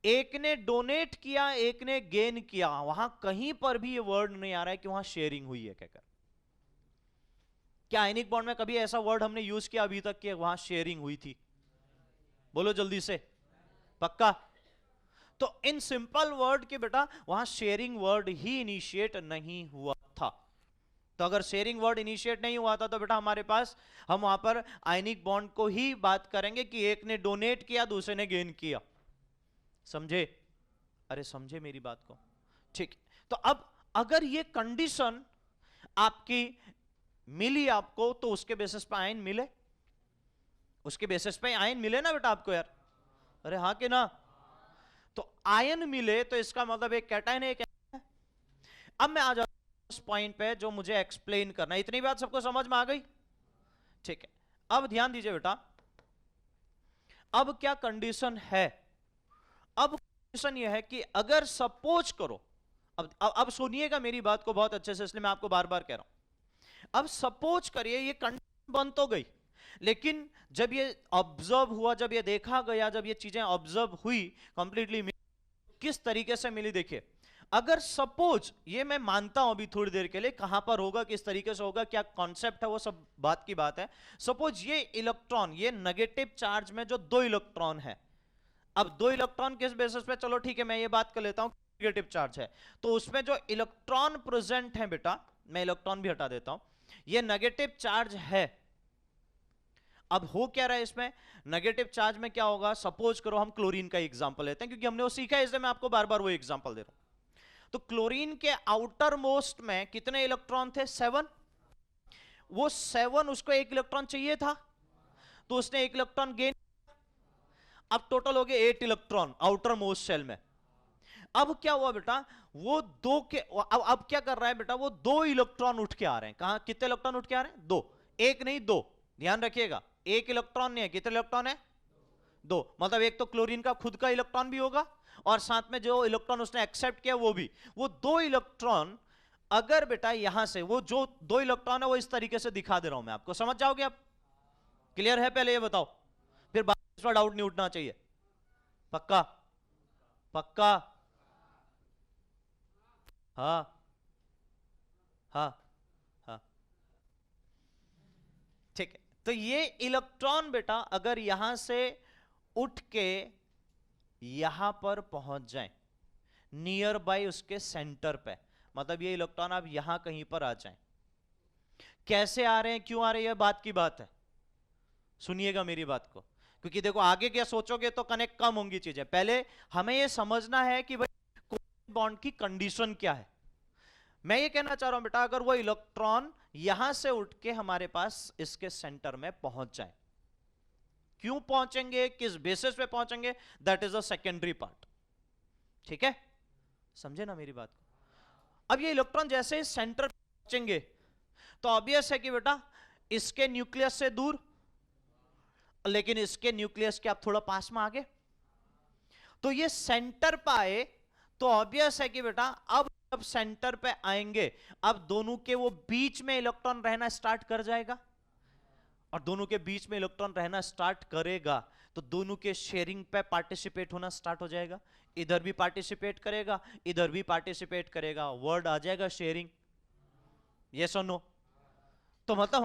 S1: एक ने डोनेट किया, एक ने गेन किया, वहां कहीं पर भी ये वर्ड नहीं आ रहा है कि वहां शेयरिंग हुई है कहकर। क्या आयनिक बॉन्ड में कभी ऐसा वर्ड हमने यूज किया अभी तक कि वहां शेयरिंग हुई थी? बोलो जल्दी से, पक्का? तो इन सिंपल वर्ड के बेटा वहां शेयरिंग वर्ड ही इनिशिएट नहीं हुआ था। तो अगर शेयरिंग वर्ड इनिशिएट नहीं हुआ था तो बेटा हमारे पास, हम वहां पर आयनिक बॉन्ड को ही बात करेंगे कि एक ने डोनेट किया, दूसरे ने गेन किया। समझे? अरे समझे मेरी बात को? ठीक। तो अब अगर ये कंडीशन आपकी मिली आपको, तो उसके बेसिस पे आयन मिले, उसके बेसिस पे आयन मिले ना बेटा आपको यार, अरे हाँ कि ना। तो आयन मिले तो इसका मतलब एक कैटायन है, एक एनायन है। अब मैं आ जाता हूं उस पॉइंट पे जो मुझे एक्सप्लेन करना है। इतनी बात सबको समझ में आ गई? ठीक है, अब ध्यान दीजिए बेटा, अब क्या कंडीशन है। अब कंडीशन यह है कि अगर सपोज करो, अब सुनिएगा मेरी बात को बहुत अच्छे से, इसलिए मैं आपको बार बार कह रहा हूं। अब सपोज करिए ये कंडीशन बन तो गई, लेकिन जब ये ऑब्जर्व हुआ, जब ये देखा गया, जब ये चीजें ऑब्जर्व हुई कंप्लीटली, किस तरीके से मिली देखिए। अगर सपोज, ये मैं मानता हूं अभी थोड़ी देर के लिए, कहां पर होगा, किस तरीके से होगा, क्या कॉन्सेप्ट है, वो सब बात की बात है। सपोज ये इलेक्ट्रॉन, ये नेगेटिव चार्ज में जो 2 इलेक्ट्रॉन है, अब 2 इलेक्ट्रॉन किस बेसिस पे, चलो ठीक है मैं ये बात कर लेता हूं, नेगेटिव चार्ज है, तो उसमें जो इलेक्ट्रॉन प्रेजेंट है बेटा, मैं इलेक्ट्रॉन भी हटा देता हूं, ये नेगेटिव चार्ज है। अब हो क्या रहा है इसमें, नेगेटिव चार्ज में क्या होगा, सपोज करो हम क्लोरीन का एग्जांपल लेते हैं, क्योंकि हमने वो सीखा है, इसलिए मैं आपको बार बार वो एग्जांपल दे रहा हूं। तो क्लोरीन के आउटर मोस्ट में कितने इलेक्ट्रॉन थे, 7। वो 7, उसको 1 इलेक्ट्रॉन चाहिए था, तो उसने 1 इलेक्ट्रॉन गेन, अब टोटल हो गए 8 इलेक्ट्रॉन आउटर मोस्ट शेल में। अब क्या हुआ बेटा, वो दो के, अब क्या कर रहा है बेटा, वो 2 इलेक्ट्रॉन उठ के आ रहे हैं, कहां, कितने इलेक्ट्रॉन उठ के आ रहे हैं, 2, 1 नहीं 2, ध्यान रखिएगा, 1 इलेक्ट्रॉन नहीं है, कितने इलेक्ट्रॉन है, 2, मतलब एक तो क्लोरीन का खुद का इलेक्ट्रॉन भी होगा, और साथ में जो इलेक्ट्रॉन उसने एक्सेप्ट किया वो भी, वो 2 इलेक्ट्रॉन, अगर बेटा यहां से वो जो 2 इलेक्ट्रॉन है वो इस तरीके से दिखा दे रहा हूं मैं आपको, समझ जाओगे आप, क्लियर है, पहले ये बताओ, फिर बाद में इस पर डाउट नहीं उठना चाहिए, पक्का, पक्का, हाँ हाँ हाँ, ठीक है। तो ये इलेक्ट्रॉन बेटा अगर यहां से उठ के यहां पर पहुंच जाए, नियर बाय उसके सेंटर पे, मतलब ये इलेक्ट्रॉन अब यहां कहीं पर आ जाए, कैसे आ रहे हैं, क्यों आ रहे हैं, ये बात की बात है, सुनिएगा मेरी बात को, क्योंकि देखो आगे क्या सोचोगे तो कनेक्ट कम होंगी चीजें, पहले हमें ये समझना है कि भाई कोवेलेंट बॉन्ड की कंडीशन क्या है। मैं ये कहना चाह रहा हूं बेटा, अगर वो इलेक्ट्रॉन यहां से उठ के हमारे पास इसके सेंटर में पहुंच जाए, क्यों पहुंचेंगे, किस बेसिस पे पहुंचेंगे, that is a secondary part, ठीक है, समझे ना मेरी बात को। अब ये इलेक्ट्रॉन जैसे इस सेंटर पहुंचेंगे तो ऑब्वियस है कि बेटा इसके न्यूक्लियस से दूर, लेकिन इसके न्यूक्लियस के आप थोड़ा पास में आगे, तो ये सेंटर पे आए तो ऑब्वियस है कि बेटा अब जब सेंटर पे आएंगे, अब दोनों के वो बीच में इलेक्ट्रॉन रहना स्टार्ट कर जाएगा, और दोनों के बीच में इलेक्ट्रॉन रहना स्टार्ट करेगा तो दोनों के शेयरिंग पे पार्टिसिपेट होना स्टार्ट हो जाएगा, इधर भी पार्टिसिपेट करेगा, इधर भी पार्टिसिपेट करेगा, वर्ड आ जाएगा शेयरिंग, यस और नो। तो मतलब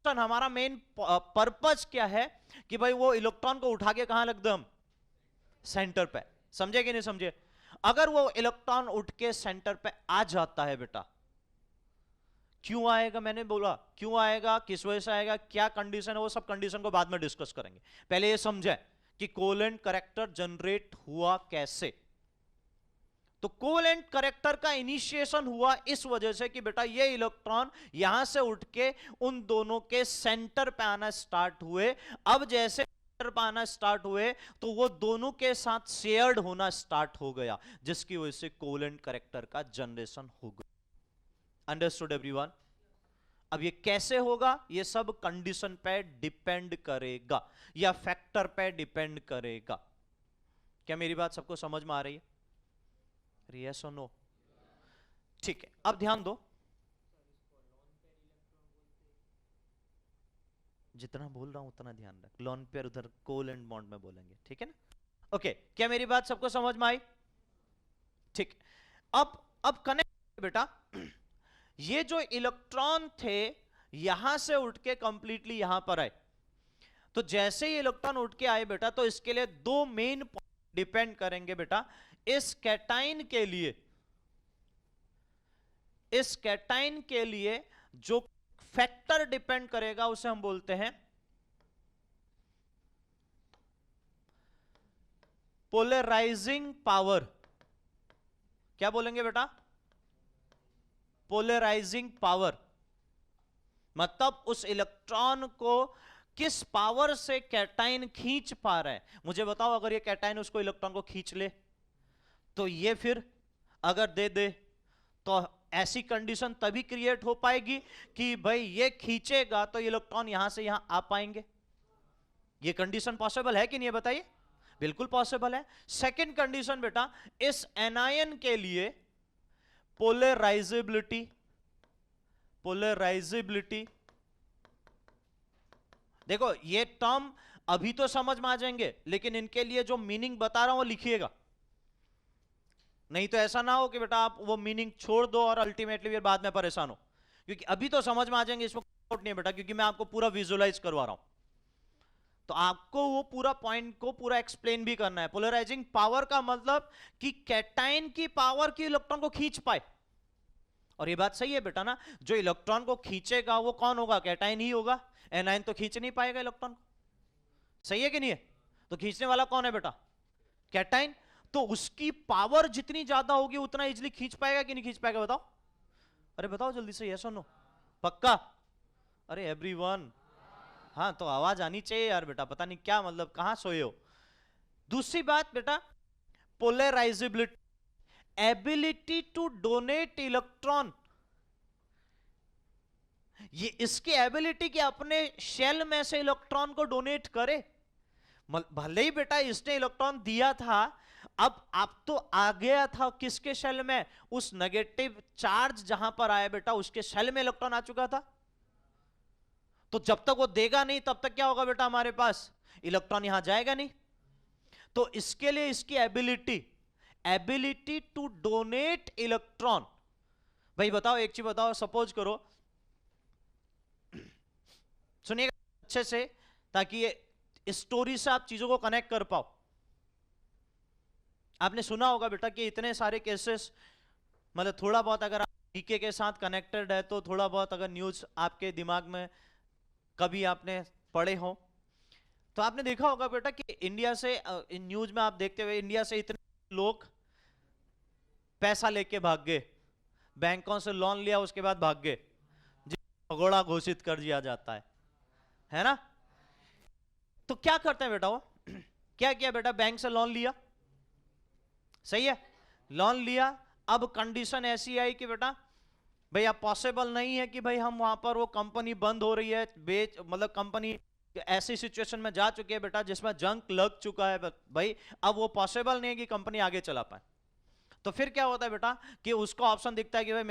S1: हमारा मेन पर्पस क्या है कि भाई वो इलेक्ट्रॉन को उठा के कहां रख दे, हम सेंटर पे, समझे कि नहीं समझे। अगर वो इलेक्ट्रॉन उठ के सेंटर पे आ जाता है बेटा, क्यों आएगा, मैंने बोला क्यों आएगा, किस वजह से आएगा, क्या कंडीशन है, वो सब कंडीशन को बाद में डिस्कस करेंगे, पहले ये समझे कि कोवेलेंट कैरेक्टर जनरेट हुआ कैसे। तो कोवेलेंट कैरेक्टर का इनिशिएशन हुआ इस वजह से कि बेटा ये इलेक्ट्रॉन यहां से उठ के उन दोनों के सेंटर पे आना स्टार्ट हुए, अब जैसे सेंटर पे आना स्टार्ट हुए तो वो दोनों के साथ शेयर्ड होना स्टार्ट हो गया, जिसकी वजह से कोवेलेंट कैरेक्टर का जनरेशन हो गया। Understood everyone. अब ये कैसे होगा, ये सब कंडीशन पे डिपेंड करेगा या फैक्टर पे डिपेंड करेगा। क्या मेरी बात सबको समझ में आ रही है, यस और नो, ठीक है। अब ध्यान दो, जितना बोल रहा हूं उतना ध्यान रख, लॉन पेयर उधर कोवेलेंट बॉन्ड में बोलेंगे, ठीक है ना, ओके। क्या मेरी बात सबको समझ में आई, ठीक। अब कनेक्ट बेटा, ये जो इलेक्ट्रॉन थे यहां से उठ के कंप्लीटली यहां पर आए, तो जैसे ही इलेक्ट्रॉन उठ के आए बेटा, तो इसके लिए 2 मेन पॉइंट डिपेंड करेंगे बेटा। इस कैटाइन के लिए जो फैक्टर डिपेंड करेगा उसे हम बोलते हैं पोलराइजिंग पावर। क्या बोलेंगे बेटा, पोलराइजिंग पावर, मतलब उस इलेक्ट्रॉन को किस पावर से कैटाइन खींच पा रहा है। मुझे बताओ, अगर ये कैटाइन उसको इलेक्ट्रॉन को खींच ले तो ये फिर अगर दे दे तो ऐसी कंडीशन तभी क्रिएट हो पाएगी कि भाई ये खींचेगा तो इलेक्ट्रॉन यहां से यहां आ पाएंगे। ये कंडीशन पॉसिबल है कि नहीं, बताइए, बिल्कुल पॉसिबल है। सेकंड कंडीशन बेटा, इस एनायन के लिए पोलराइजेबिलिटी, देखो ये टर्म अभी तो समझ में आ जाएंगे, लेकिन इनके लिए जो मीनिंग बता रहा हूं वो लिखिएगा। नहीं तो ऐसा ना हो कि बेटा आप वो मीनिंग छोड़ दो और अल्टीमेटली फिर बाद में परेशान हो, क्योंकि अभी तो समझ में आ जाएंगे, इसमें डाउट नहीं है बेटा, क्योंकि मैं आपको पूरा विजुअलाइज करवा रहा हूं। तो आपको वो पूरा पॉइंट को पूरा एक्सप्लेन भी करना है। पोलराइजिंग पावर का मतलब कि कैटाइन की पावर की इलेक्ट्रॉन को खींच पाए। और ये बात सही है बेटा ना, जो इलेक्ट्रॉन को खींचेगा वो कौन होगा? कैटाइन ही होगा। एनायन तो खींच नहीं पाएगा इलेक्ट्रॉन को, सही है कि नहीं है? तो खींचने वाला कौन है बेटा? कैटाइन। तो उसकी पावर जितनी ज्यादा होगी उतना इजीली खींच पाएगा कि नहीं खींच पाएगा? बताओ, अरे बताओ जल्दी से, यस और नो? पक्का? अरे एवरीवन, हाँ तो आवाज आनी चाहिए यार बेटा, पता नहीं क्या मतलब कहां सोए हो। दूसरी बात बेटा, polarisability, ability to donate electron. ये इसकी एबिलिटी कि अपने शेल में से इलेक्ट्रॉन को डोनेट करे। भले ही बेटा इसने इलेक्ट्रॉन दिया था, अब तो आ गया था किसके शेल में? उस नेगेटिव चार्ज जहां पर आया बेटा उसके शेल में इलेक्ट्रॉन आ चुका था। तो जब तक वो देगा नहीं तब तक क्या होगा बेटा? हमारे पास इलेक्ट्रॉन यहां जाएगा नहीं। तो इसके लिए इसकी एबिलिटी टू डोनेट इलेक्ट्रॉन। भाई बताओ, एक चीज बताओ, सपोज करो, सुनिएगा अच्छे से ताकि ये स्टोरी से आप चीजों को कनेक्ट कर पाओ। आपने सुना होगा बेटा कि इतने सारे केसेस, मतलब थोड़ा बहुत अगर आप जीके के साथ कनेक्टेड है तो थोड़ा बहुत अगर न्यूज आपके दिमाग में कभी आपने पढ़े हो तो आपने देखा होगा बेटा कि इंडिया से, न्यूज में आप देखते हुए, इंडिया से इतने लोग पैसा लेके भाग गए, बैंकों से लोन लिया उसके बाद भाग गए, जिसे भगोड़ा घोषित कर दिया जाता है ना? तो क्या करते हैं बेटा वो? क्या किया बेटा? बैंक से लोन लिया, सही है, लोन लिया। अब कंडीशन ऐसी आई कि बेटा भाई अब पॉसिबल नहीं है कि भाई हम वहां पर, वो कंपनी बंद हो रही है, मतलब कंपनी ऐसी सिचुएशन में जा चुकी है बेटा जिसमें जंक लग चुका है भाई, अब वो पॉसिबल नहीं है कि कंपनी आगे चला पाए। तो फिर क्या होता है बेटा कि उसको ऑप्शन दिखता है कि भाई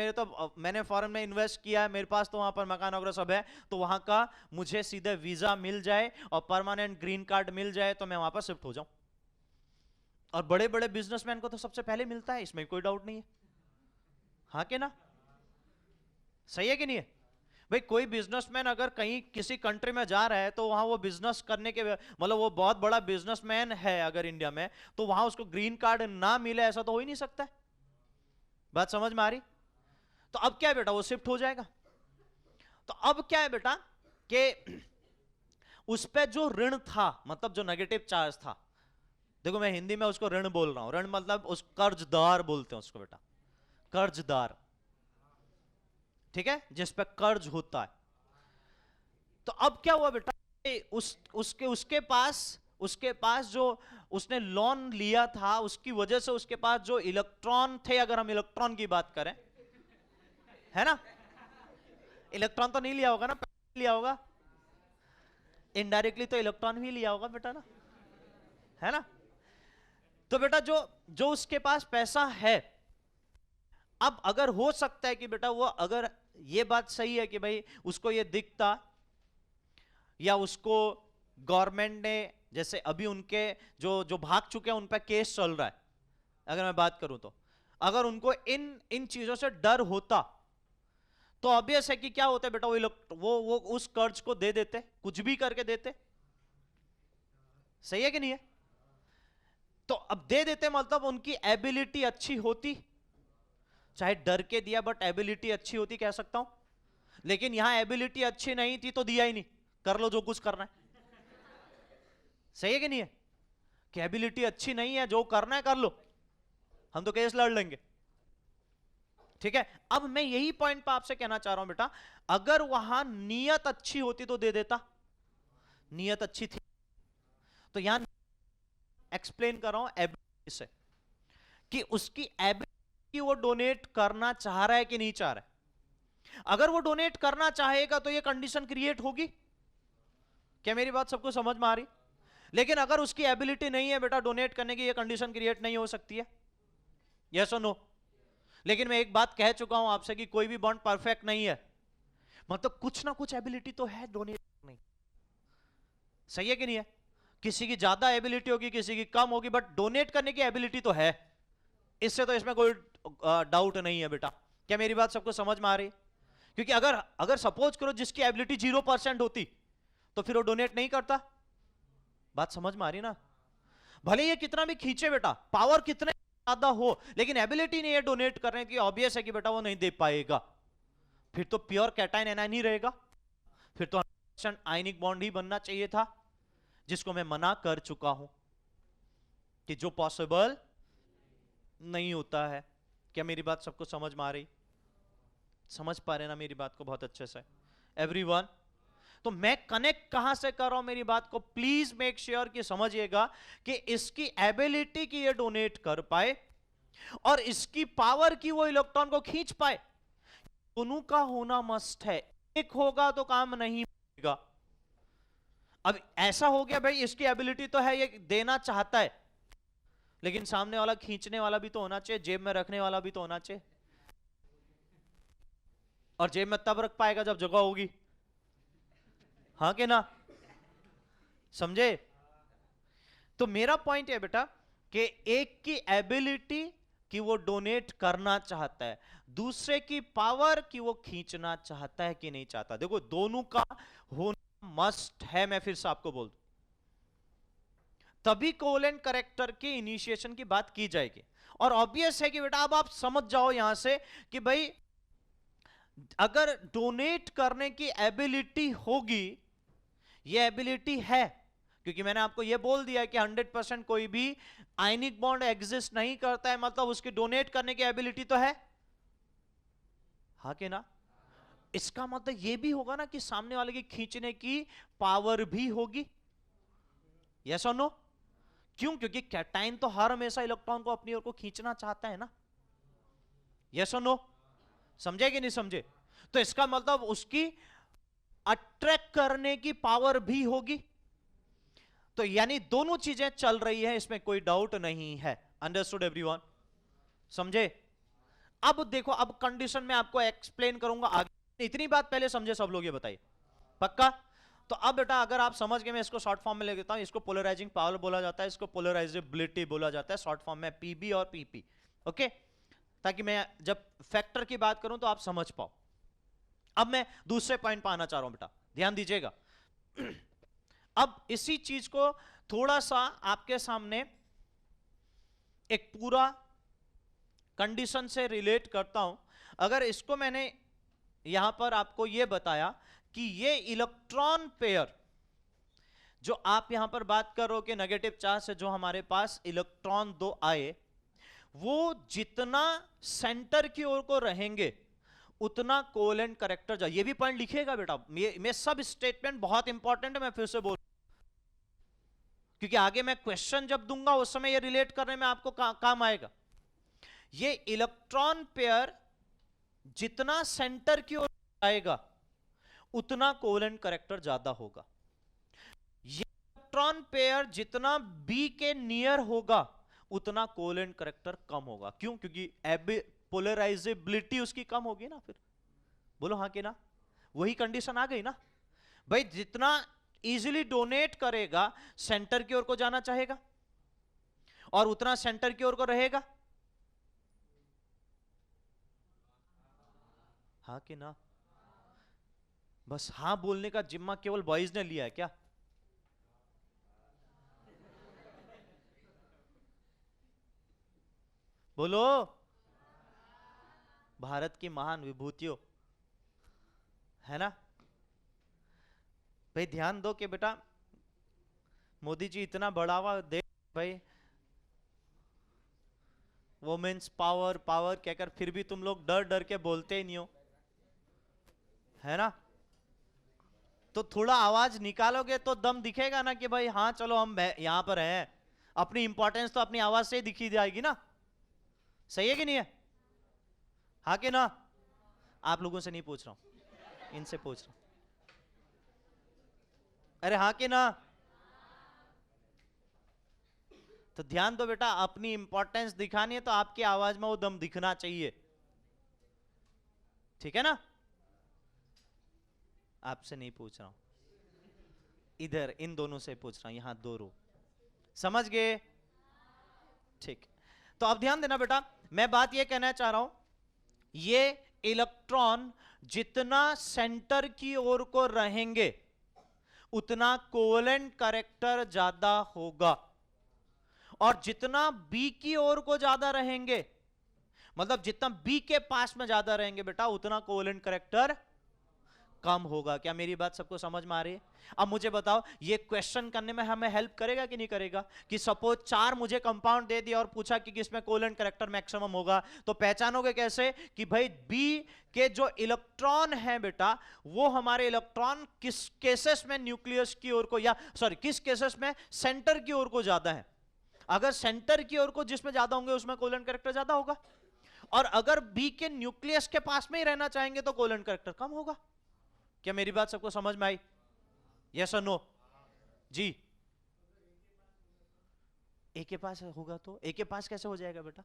S1: मैंने फॉरेन में इन्वेस्ट किया है, मेरे पास तो वहां पर मकान वगैरह सब है, तो वहां का मुझे सीधे वीजा मिल जाए और परमानेंट ग्रीन कार्ड मिल जाए तो मैं वहां पर शिफ्ट हो जाऊं। और बड़े बड़े बिजनेसमैन को तो सबसे पहले मिलता है, इसमें कोई डाउट नहीं है, हाँ कि ना? सही है कि नहीं है? भाई कोई बिजनेसमैन अगर कहीं किसी कंट्री में जा रहा है तो वहां वो बिजनेस करने के, मतलब वो बहुत बड़ा बिजनेसमैन है अगर इंडिया में, तो वहां उसको ग्रीन कार्ड ना मिले ऐसा तो हो ही नहीं सकता है। बात समझ में आ रही? तो अब क्या है बेटा? वो शिफ्ट हो जाएगा। तो अब क्या है बेटा कि उस पर जो ऋण था, मतलब जो नेगेटिव चार्ज था, देखो मैं हिंदी में उसको ऋण बोल रहा हूं, ऋण मतलब उस कर्जदार बोलते हैं उसको बेटा, कर्जदार, ठीक है, जिस पे कर्ज होता है। तो अब क्या हुआ बेटा, उसके पास जो उसने लोन लिया था उसकी वजह से उसके पास जो इलेक्ट्रॉन थे, अगर हम इलेक्ट्रॉन की बात करें, है ना, इलेक्ट्रॉन तो नहीं लिया होगा ना, लिया होगा इनडायरेक्टली, तो इलेक्ट्रॉन भी लिया होगा बेटा ना, है ना? तो बेटा जो उसके पास पैसा है, अब अगर हो सकता है कि बेटा वो, अगर ये बात सही है कि भाई उसको ये दिखता, या उसको गवर्नमेंट ने, जैसे अभी उनके जो भाग चुके हैं उन पर केस चल रहा है, अगर मैं बात करूं तो अगर उनको इन चीजों से डर होता तो ऑब्वियस है कि क्या होता है बेटा, वो उस कर्ज को दे देते, कुछ भी करके देते, सही है कि नहीं है? तो अब दे देते मतलब उनकी एबिलिटी अच्छी होती, चाहे डर के दिया बट एबिलिटी अच्छी होती, कह सकता हूं। लेकिन यहां एबिलिटी अच्छी नहीं थी तो दिया ही नहीं, कर लो जो कुछ करना है, सही है कि नहीं है? कि एबिलिटी अच्छी नहीं है, जो करना है कर लो, हम तो केस लड़ लेंगे, ठीक है? अब मैं यही पॉइंट पर आपसे कहना चाह रहा हूं बेटा, अगर वहां नीयत अच्छी होती तो दे देता, नीयत अच्छी थी, तो यहां एक्सप्लेन कर रहा हूं एबिलिटी से कि उसकी एबिलिटी वो डोनेट करना चाह रहा है कि नहीं चाह रहा है। अगर वो डोनेट करना चाहेगा तो ये कंडीशन क्रिएट होगी, क्या मेरी बात सबको समझ में आ रही? लेकिन अगर उसकी एबिलिटी नहीं है बेटा डोनेट करने की, ये कंडीशन क्रिएट नहीं हो सकती है, यस और नो? लेकिन मैं एक बात कह चुका हूं आपसे कि कोई भी बॉन्ड परफेक्ट नहीं है, मतलब कुछ ना कुछ एबिलिटी तो है डोनेट नहीं, सही है कि नहीं है? किसी की ज्यादा एबिलिटी होगी, किसी की कम होगी, बट डोनेट करने की एबिलिटी तो है, इससे तो इसमें कोई डाउट नहीं है बेटा। क्या मेरी बात सबको समझ में आ रही? क्योंकि अगर अगर सपोज करो जिसकी एबिलिटी 0% होती तो फिर वो डोनेट नहीं करता। बात समझ में आ रही ना? भले ये कितना भी खींचे बेटा, पावर कितने ज्यादा हो, लेकिन एबिलिटी नहीं है डोनेट करने की, ऑब्वियस है कि बेटा वो नहीं दे पाएगा। फिर तो प्योर कैटाइन एनायन ही रहेगा, फिर तो 100% आयनिक बॉन्ड ही बनना चाहिए था, जिसको मैं मना कर चुका हूं कि जो पॉसिबल नहीं होता है। क्या मेरी बात सबको समझ में आ रही? समझ पा रहे ना मेरी बात को बहुत अच्छे से एवरीवन? तो मैं कनेक्ट कहां से कर रहा हूं मेरी बात को, प्लीज मेक श्योर कि समझिएगा कि इसकी एबिलिटी की ये डोनेट कर पाए और इसकी पावर की वो इलेक्ट्रॉन को खींच पाए, दोनों का होना मस्ट है। एक होगा तो काम नहीं होगा। अब ऐसा हो गया भाई, इसकी एबिलिटी तो है, ये देना चाहता है, लेकिन सामने वाला खींचने वाला भी तो होना चाहिए, जेब में रखने वाला भी तो होना चाहिए। और जेब में तब रख पाएगा जब जगह होगी, हाँ कि ना? समझे? तो मेरा पॉइंट है बेटा कि एक की एबिलिटी कि वो डोनेट करना चाहता है, दूसरे की पावर कि वो खींचना चाहता है कि नहीं चाहता। देखो दोनों का होना मस्ट है, मैं फिर से आपको बोल दूं, तभी कोवेलेंट कैरेक्टर के इनिशिएशन की बात की जाएगी। और ऑब्वियस है कि बेटा अब आप समझ जाओ यहां से कि भाई अगर डोनेट करने की एबिलिटी होगी, ये एबिलिटी है, क्योंकि मैंने आपको ये बोल दिया कि 100% कोई भी आयनिक बॉन्ड एग्जिस्ट नहीं करता है, मतलब उसकी डोनेट करने की एबिलिटी तो है, हाँ कि ना? इसका मतलब ये भी होगा ना कि सामने वाले की खींचने की पावर भी होगी, यस और नो? क्यों? क्योंकि कैटाइन तो हर हमेशा इलेक्ट्रॉन को अपनी ओर को खींचना चाहता है ना, यस और नो? समझे कि नहीं समझे? तो इसका मतलब उसकी अट्रैक्ट करने की पावर भी होगी। तो यानी दोनों चीजें चल रही है, इसमें कोई डाउट नहीं है। Understood everyone? समझे? अब देखो, अब कंडीशन में आपको एक्सप्लेन करूंगा आगे, इतनी बात पहले समझे सब लोग, ये बताइए पक्का? तो अब बेटा अगर आप समझ गए, मैं इसको शॉर्ट फॉर्म में ले लेता हूं, इसको पोलराइजिंग पावर बोला जाता है, इसको पोलराइजेबिलिटी बोला जाता है, शॉर्ट फॉर्म में पीबी और पीपी, ओके? ताकि मैं जब फैक्टर की बात करूं तो आप समझ पाओ। अब मैं दूसरे पॉइंट पर आना चाह रहा हूं बेटा, ध्यान दीजिएगा। अब इसी चीज को थोड़ा सा आपके सामने एक पूरा कंडीशन से रिलेट करता हूं। अगर इसको मैंने यहां पर आपको यह बताया कि ये इलेक्ट्रॉन पेयर जो आप यहां पर बात करो कि नेगेटिव चार्ज से जो हमारे पास इलेक्ट्रॉन दो आए, वो जितना सेंटर की ओर को रहेंगे उतना कोवेलेंट कैरेक्टर जाए। ये भी पॉइंट लिखिएगा बेटा, मैं सब स्टेटमेंट बहुत इंपॉर्टेंट है, मैं फिर से बोल, क्योंकि आगे मैं क्वेश्चन जब दूंगा उस समय ये रिलेट करने में आपको काम आएगा। ये इलेक्ट्रॉन पेयर जितना सेंटर की ओर आएगा उतना कोवेलेंट कैरेक्टर ज्यादा होगा। ये इलेक्ट्रॉन पेयर जितना बी के नियर होगा उतना कोवेलेंट कैरेक्टर कम होगा। क्यों? क्योंकि पोलराइजेबिलिटी उसकी कम होगी ना। फिर बोलो हाँ कि ना? वही कंडीशन आ गई ना भाई, जितना इजीली डोनेट करेगा सेंटर की ओर को जाना चाहेगा और उतना सेंटर की ओर को रहेगा, हाँ कि ना? बस हाँ बोलने का जिम्मा केवल बॉयज ने लिया है क्या? बोलो, भारत की महान विभूतियों, है ना भाई? ध्यान दो कि बेटा मोदी जी इतना बढ़ावा दे भाई, वुमेन्स पावर पावर कहकर, फिर भी तुम लोग डर डर के बोलते ही नहीं हो, है ना? तो थोड़ा आवाज निकालोगे तो दम दिखेगा ना कि भाई हाँ चलो हम यहां पर हैं। अपनी इंपॉर्टेंस तो अपनी आवाज से ही दिखी जाएगी ना। सही है कि नहीं है? हाँ कि ना? आप लोगों से नहीं पूछ रहा हूं, इनसे पूछ रहा हूं। अरे हाँ कि ना? तो ध्यान दो बेटा, अपनी इंपॉर्टेंस दिखानी है तो आपकी आवाज में वो दम दिखना चाहिए, ठीक है ना? आपसे नहीं पूछ रहा हूं, इधर इन दोनों से पूछ रहा हूं, यहां दो रो, समझ गए? ठीक। तो अब ध्यान देना बेटा, मैं बात ये कहना चाह रहा हूं, ये इलेक्ट्रॉन जितना सेंटर की ओर को रहेंगे उतना कोवेलेंट कैरेक्टर ज्यादा होगा, और जितना बी की ओर को ज्यादा रहेंगे, मतलब जितना बी के पास में ज्यादा रहेंगे बेटा, उतना कोवेलेंट कैरेक्टर कम होगा। क्या मेरी बात सबको समझ में आ रही है? अब मुझे बताओ, ये क्वेश्चन करने में हमें हेल्प करेगा कि नहीं करेगा? कि सपोज 4 मुझे कंपाउंड दे दिया और पूछा कि किसमें कोवेलेंट कैरेक्टर मैक्सिमम होगा, तो पहचानोगे कैसे कि भाई बी के जो इलेक्ट्रॉन है बेटा, वो हमारे इलेक्ट्रॉन किस केसेस में न्यूक्लियस की ओर को, या सॉरी किस केसेस में सेंटर की ओर को ज्यादा है। अगर सेंटर की ओर को जिसमें ज्यादा होंगे उसमें कोवेलेंट कैरेक्टर ज्यादा होगा, और अगर बी के न्यूक्लियस के पास में ही रहना चाहेंगे तो कोवेलेंट कैरेक्टर कम होगा। क्या मेरी बात सबको समझ में आई? यस और नो? जी, ए के पास होगा तो ए के पास कैसे हो जाएगा बेटा?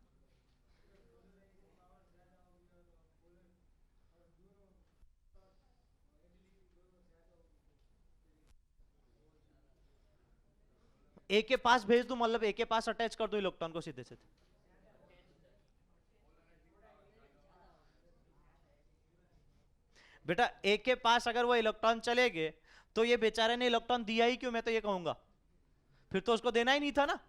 S1: ए के पास भेज दूं, मतलब ए के पास अटैच कर दो इलेक्ट्रॉन को सीधे सीधे। बेटा ए के पास अगर वो इलेक्ट्रॉन चले गए तो ये बेचारे ने इलेक्ट्रॉन दिया ही क्यों, मैं तो ये कहूंगा, फिर तो उसको देना ही नहीं था ना।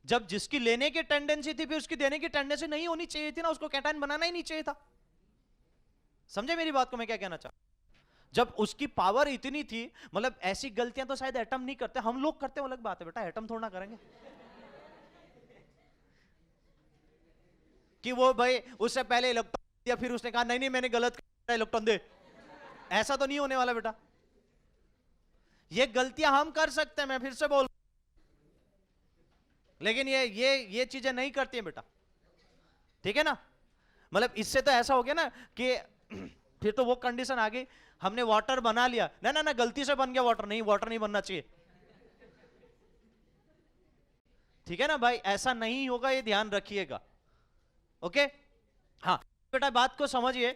S1: जब जिसकी लेने की टेंडेंसी थी, फिर उसकी देने की टेंडेंसी नहीं होनी चाहिए थी ना, उसको कैटायन बनाना ही नहीं चाहिए था। समझे मेरी बात को मैं क्या कहना चाहता? जब उसकी पावर इतनी थी, मतलब ऐसी गलतियां तो शायद एटम नहीं करते, हम लोग करते हैं अलग बात है बेटा, एटम थोड़ा ना करेंगे कि वो भाई उससे पहले इलेक्ट्रॉन दिया, फिर उसने कहा नहीं नहीं मैंने गलत किया, इलेक्ट्रॉन दे। ऐसा तो नहीं होने वाला बेटा। ये गलतियां हम कर सकते हैं, मैं फिर से बोल, लेकिन ये चीजें नहीं करती हैं बेटा, ठीक है ना। मतलब इससे तो ऐसा हो गया ना कि फिर तो वो कंडीशन आ गई, हमने वाटर बना लिया, ना ना ना गलती से बन गया वाटर, नहीं वाटर नहीं बनना चाहिए, ठीक है ना भाई, ऐसा नहीं होगा, ये ध्यान रखिएगा। ओके, हाँ बेटा बात को समझिए।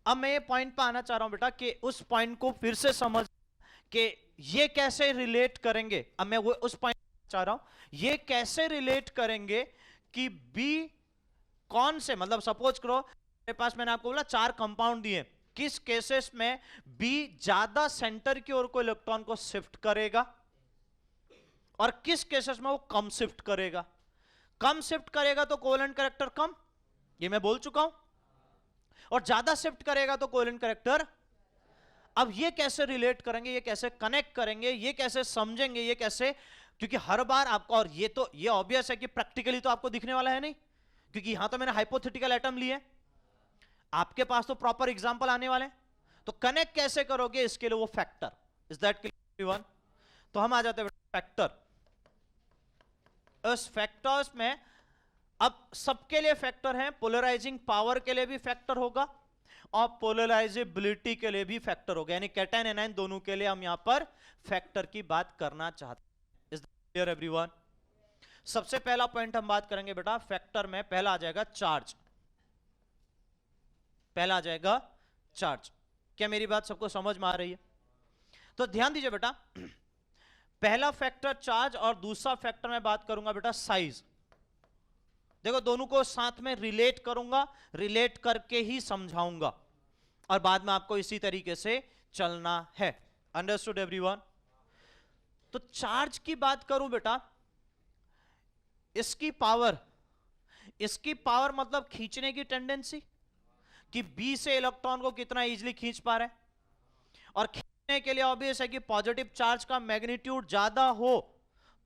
S1: अब मैं ये पॉइंट पे आना चाह रहा हूं बेटा कि उस पॉइंट को फिर से समझ कि ये कैसे रिलेट करेंगे। अब मैं वो उस पॉइंट चाह रहा हूं, ये कैसे रिलेट करेंगे कि बी कौन से, मतलब सपोज करो मेरे पास, मैंने आपको बोला 4 कंपाउंड दिए, किस केसेस में बी ज्यादा सेंटर की ओर को इलेक्ट्रॉन को शिफ्ट करेगा और किस केसेस में वो कम शिफ्ट करेगा। कम शिफ्ट करेगा तो कोवेलेंट कैरेक्टर कम, ये मैं बोल चुका हूं, और ज्यादा शिफ्ट करेगा तो कोवेलेंट कैरेक्टर। अब ये कैसे रिलेट करेंगे, ये कैसे कनेक्ट करेंगे, ये कैसे समझेंगे, ये कैसे, क्योंकि हर बार आपको, और ये ऑब्वियस है कि प्रैक्टिकली तो आपको दिखने वाला है नहीं, क्योंकि यहां तो मैंने हाइपोथेटिकल एटम लिए, आपके पास तो प्रॉपर एग्जांपल आने वाले हैं, तो कनेक्ट कैसे करोगे इसके लिए वो factor. Is that clear everyone? तो हम आ जाते हैं फैक्टर। उस फैक्टर्स में अब सबके लिए फैक्टर हैं, पोलराइजिंग पावर के लिए भी फैक्टर होगा और पोलराइजेबिलिटी के लिए भी फैक्टर होगा, यानी कैटायन एनायन दोनों के लिए हम यहां पर फैक्टर की बात करना चाहते हैं। Is that clear everyone? सबसे पहला पॉइंट हम बात करेंगे बेटा फैक्टर में, पहला आ जाएगा चार्ज, पहला आ जाएगा चार्ज। क्या मेरी बात सबको समझ में आ रही है? तो ध्यान दीजिए बेटा, पहला फैक्टर चार्ज और दूसरा फैक्टर में बात करूंगा बेटा साइज। देखो दोनों को साथ में रिलेट करूंगा, रिलेट करके ही समझाऊंगा, और बाद में आपको इसी तरीके से चलना है। Understood everyone? तो चार्ज की बात करूं बेटा, इसकी पावर मतलब खींचने की टेंडेंसी, कि बी से इलेक्ट्रॉन को कितना इजीली खींच पा रहे हैं, और खींचने के लिए ऑब्वियस है कि पॉजिटिव चार्ज का मैग्नीट्यूड ज्यादा हो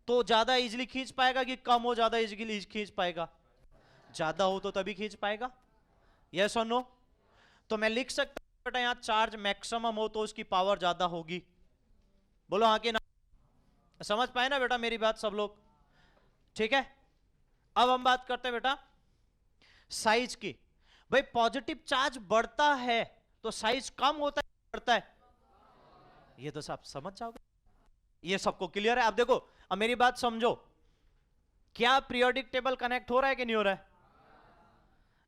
S1: तो ज्यादा इजीली खींच पाएगा, कि कम हो ज्यादा इजीली खींच पाएगा, ज्यादा हो तो तभी खींच पाएगा। यस और नो? तो मैं लिख सकता हूं बेटा यहां चार्ज मैक्सिमम हो तो उसकी पावर ज्यादा होगी। बोलो हाँ कि ना? समझ पाए ना बेटा मेरी बात सब लोग? ठीक है, अब हम बात करते हैं बेटा साइज की। भाई पॉजिटिव चार्ज बढ़ता है तो साइज कम होता है, बढ़ता है, ये तो सब समझ जाओगे, ये सबको क्लियर है। अब देखो, अब मेरी बात समझो, क्या पीरियोडिक टेबल कनेक्ट हो रहा है कि नहीं हो रहा है?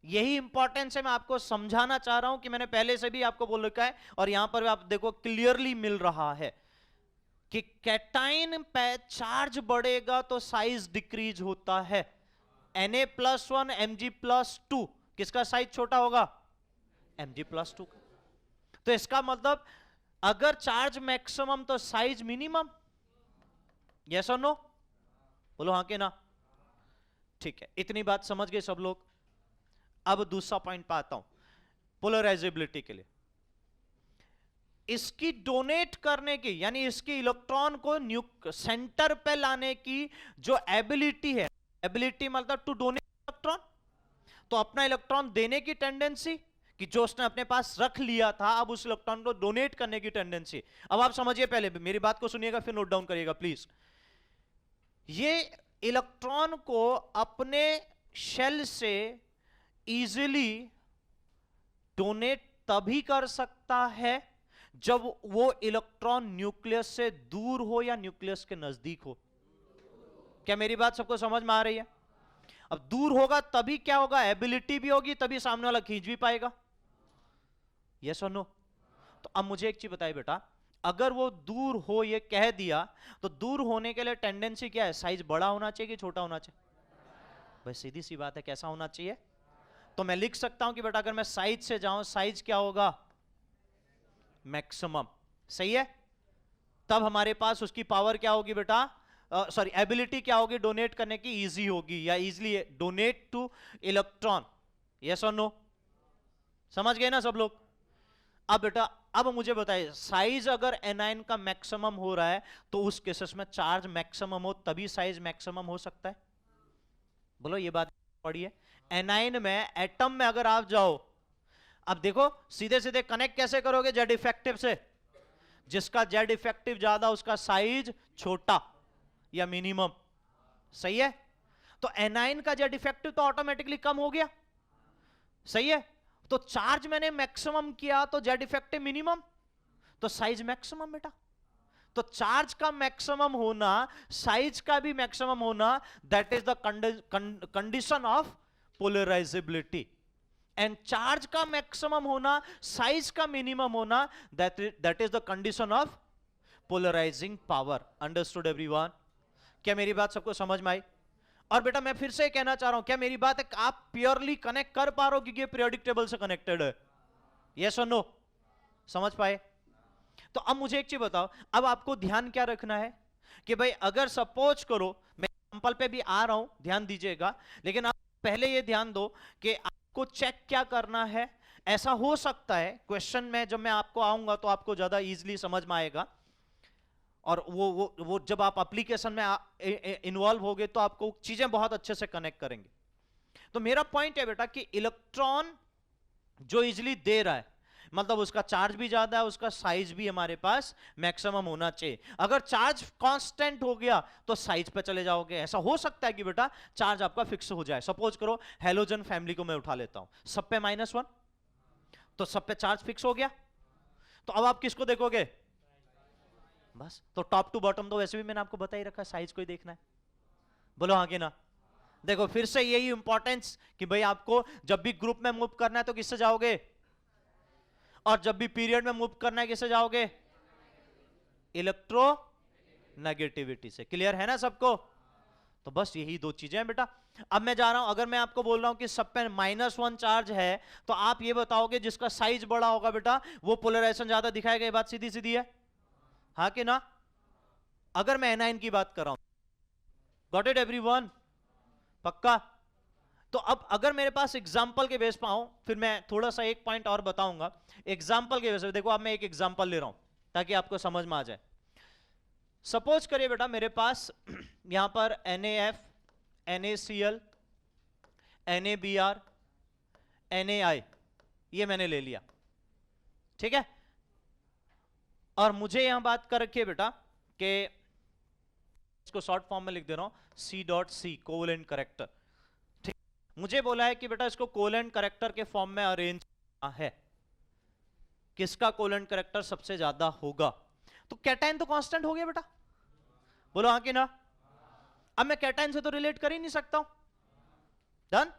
S1: यही इंपॉर्टेंस है, मैं आपको समझाना चाह रहा हूं कि मैंने पहले से भी आपको बोल रखा है, और यहां पर आप देखो क्लियरली मिल रहा है कि कैटायन पे चार्ज बढ़ेगा तो साइज डिक्रीज होता है, Na+1 Mg+2, किसका साइज छोटा होगा? Mg+2 का। तो इसका मतलब अगर चार्ज मैक्सिमम तो साइज मिनिमम। यस और नो? बोलो हाँ के ना। ठीक है, इतनी बात समझ गए सब लोग। अब दूसरा पॉइंट पे आता हूं, पोलराइजेबिलिटी के लिए। इसकी डोनेट करने की, यानी इसकी इलेक्ट्रॉन को सेंटर पे लाने की जो एबिलिटी है, एबिलिटी मतलब टू डोनेट इलेक्ट्रॉन, तो अपना इलेक्ट्रॉन देने की टेंडेंसी, कि जो उसने अपने पास रख लिया था अब उस इलेक्ट्रॉन को डोनेट करने की टेंडेंसी। अब आप समझिए, पहले मेरी बात को सुनिएगा फिर नोट डाउन करिएगा प्लीज। ये इलेक्ट्रॉन को अपने शेल से इजीली डोनेट तभी कर सकता है जब वो इलेक्ट्रॉन न्यूक्लियस से दूर हो या न्यूक्लियस के नजदीक हो। क्या मेरी बात सबको समझ में आ रही है? अब दूर होगा तभी क्या होगा? एबिलिटी भी होगी, तभी सामने वाला खींच भी पाएगा। यस और नो? तो अब मुझे एक चीज बताइए बेटा, अगर वो दूर हो ये कह दिया, तो दूर होने के लिए टेंडेंसी क्या है? साइज बड़ा होना चाहिए कि छोटा होना चाहिए? भाई सीधी सी बात है, कैसा होना चाहिए? तो मैं लिख सकता हूं कि बेटा अगर मैं साइज से जाऊं, साइज क्या होगा? मैक्सिमम। सही है? तब हमारे पास उसकी पावर क्या होगी बेटा? सॉरी, एबिलिटी क्या होगी डोनेट करने की? इजी होगी, या easily donate two electron. Yes और नो? समझ गए ना सब लोग? अब बेटा अब मुझे बताइए, साइज अगर एनायन का मैक्सिमम हो रहा है तो उस केसेस में चार्ज मैक्सिमम हो तभी साइज मैक्सिमम हो सकता है। बोलो ये बात पड़ी है? एनायन में, एटम में अगर आप जाओ, अब देखो सीधे सीधे कनेक्ट कैसे करोगे? जेड इफेक्टिव से। जिसका जेड इफेक्टिव ज्यादा उसका साइज छोटा या मिनिमम। सही है? तो एनायन का जेड इफेक्टिव तो ऑटोमेटिकली कम हो गया। सही है? तो चार्ज मैंने मैक्सिमम किया तो जेड इफेक्टिव मिनिमम, तो साइज मैक्सिमम बेटा। तो चार्ज का मैक्सिमम होना, साइज का भी मैक्सिमम होना, that is the condition of polarisability. And charge का मैक्सिमम होना, साइज का मिनिमम होना, that is the condition of polarising power. Understood everyone? क्या मेरी बात सबको समझ में आई? और बेटा मैं फिर से कहना चाह रहा हूं, क्या मेरी बात है आप प्योरली कनेक्ट कर पा रहे हो कि ये पीरियोडिक टेबल से कनेक्टेड है? यस और नो? समझ पाए? तो अब मुझे एक चीज बताओ, अब आपको ध्यान क्या रखना है कि भाई अगर सपोज करो, मैं एग्जांपल पे भी आ रहा हूं, ध्यान दीजिएगा, लेकिन आप पहले ये ध्यान दो कि आपको चेक क्या करना है। ऐसा हो सकता है क्वेश्चन में जब मैं आपको आऊंगा तो आपको ज्यादा इजीली समझ में आएगा, और वो जब आप एप्लीकेशन में इन्वॉल्व होगे तो आपको चीजें बहुत अच्छे से कनेक्ट करेंगे। तो मेरा पॉइंट है बेटा कि इलेक्ट्रॉन जो इजीली दे रहा है, मतलब उसका चार्ज भी ज्यादा है, उसका साइज भी हमारे पास मैक्सिमम होना चाहिए। अगर चार्ज कांस्टेंट हो गया तो साइज पे चले जाओगे। ऐसा हो सकता है कि बेटा चार्ज आपका फिक्स हो जाए। सपोज करो हेलोजन फैमिली को मैं उठा लेता हूं, सब पे -1, तो सब पे चार्ज फिक्स हो गया। तो अब आप किसको देखोगे? बस। तो टॉप टू बॉटम तो वैसे भी मैंने आपको बता ही रखा है, साइज को ही देखना है। बोलो हाँ कि ना? देखो फिर से यही इंपॉर्टेंस कि भाई आपको जब भी ग्रुप में मूव करना है तो किससे जाओगे, और जब भी पीरियड में मूव करना है किससे जाओगे? इलेक्ट्रो नेगेटिविटी से। क्लियर है ना सबको? तो बस यही दो चीजें हैं बेटा। अब मैं जा रहा हूं, अगर मैं आपको बोल रहा हूं कि सब पे -1 चार्ज है, तो आप ये बताओगे जिसका साइज बड़ा होगा बेटा वो पोलराइजेशन ज्यादा दिखाएगा। ये बात सीधी सीधी है, हाँ कि ना? अगर मैं एनायन की बात कर रहा हूं, गॉट इट एवरीवन? पक्का? तो अब अगर मेरे पास एग्जाम्पल के बेस पर आऊं, फिर मैं थोड़ा सा एक पॉइंट और बताऊंगा एग्जाम्पल के बेस पर। देखो अब मैं एक एग्जाम्पल ले रहा हूं ताकि आपको समझ में आ जाए। सपोज करिए बेटा मेरे पास यहां पर NaF, NaCl, NaBr, NaI ये मैंने ले लिया, ठीक है? और मुझे यहां बात कर रखी है बेटा कि इसको शॉर्ट फॉर्म में लिख दे रहा हूं, C.C कोवेलेंट करेक्टर। ठीक, मुझे बोला है कि बेटा इसको कोवेलेंट करेक्टर के फॉर्म में अरेंज करना है। किसका कोवेलेंट करेक्टर सबसे ज्यादा होगा? तो कैटायन तो कांस्टेंट हो गया बेटा। बोलो हाँ कि ना? अब मैं कैटायन से तो रिलेट कर ही नहीं सकता हूं। डन?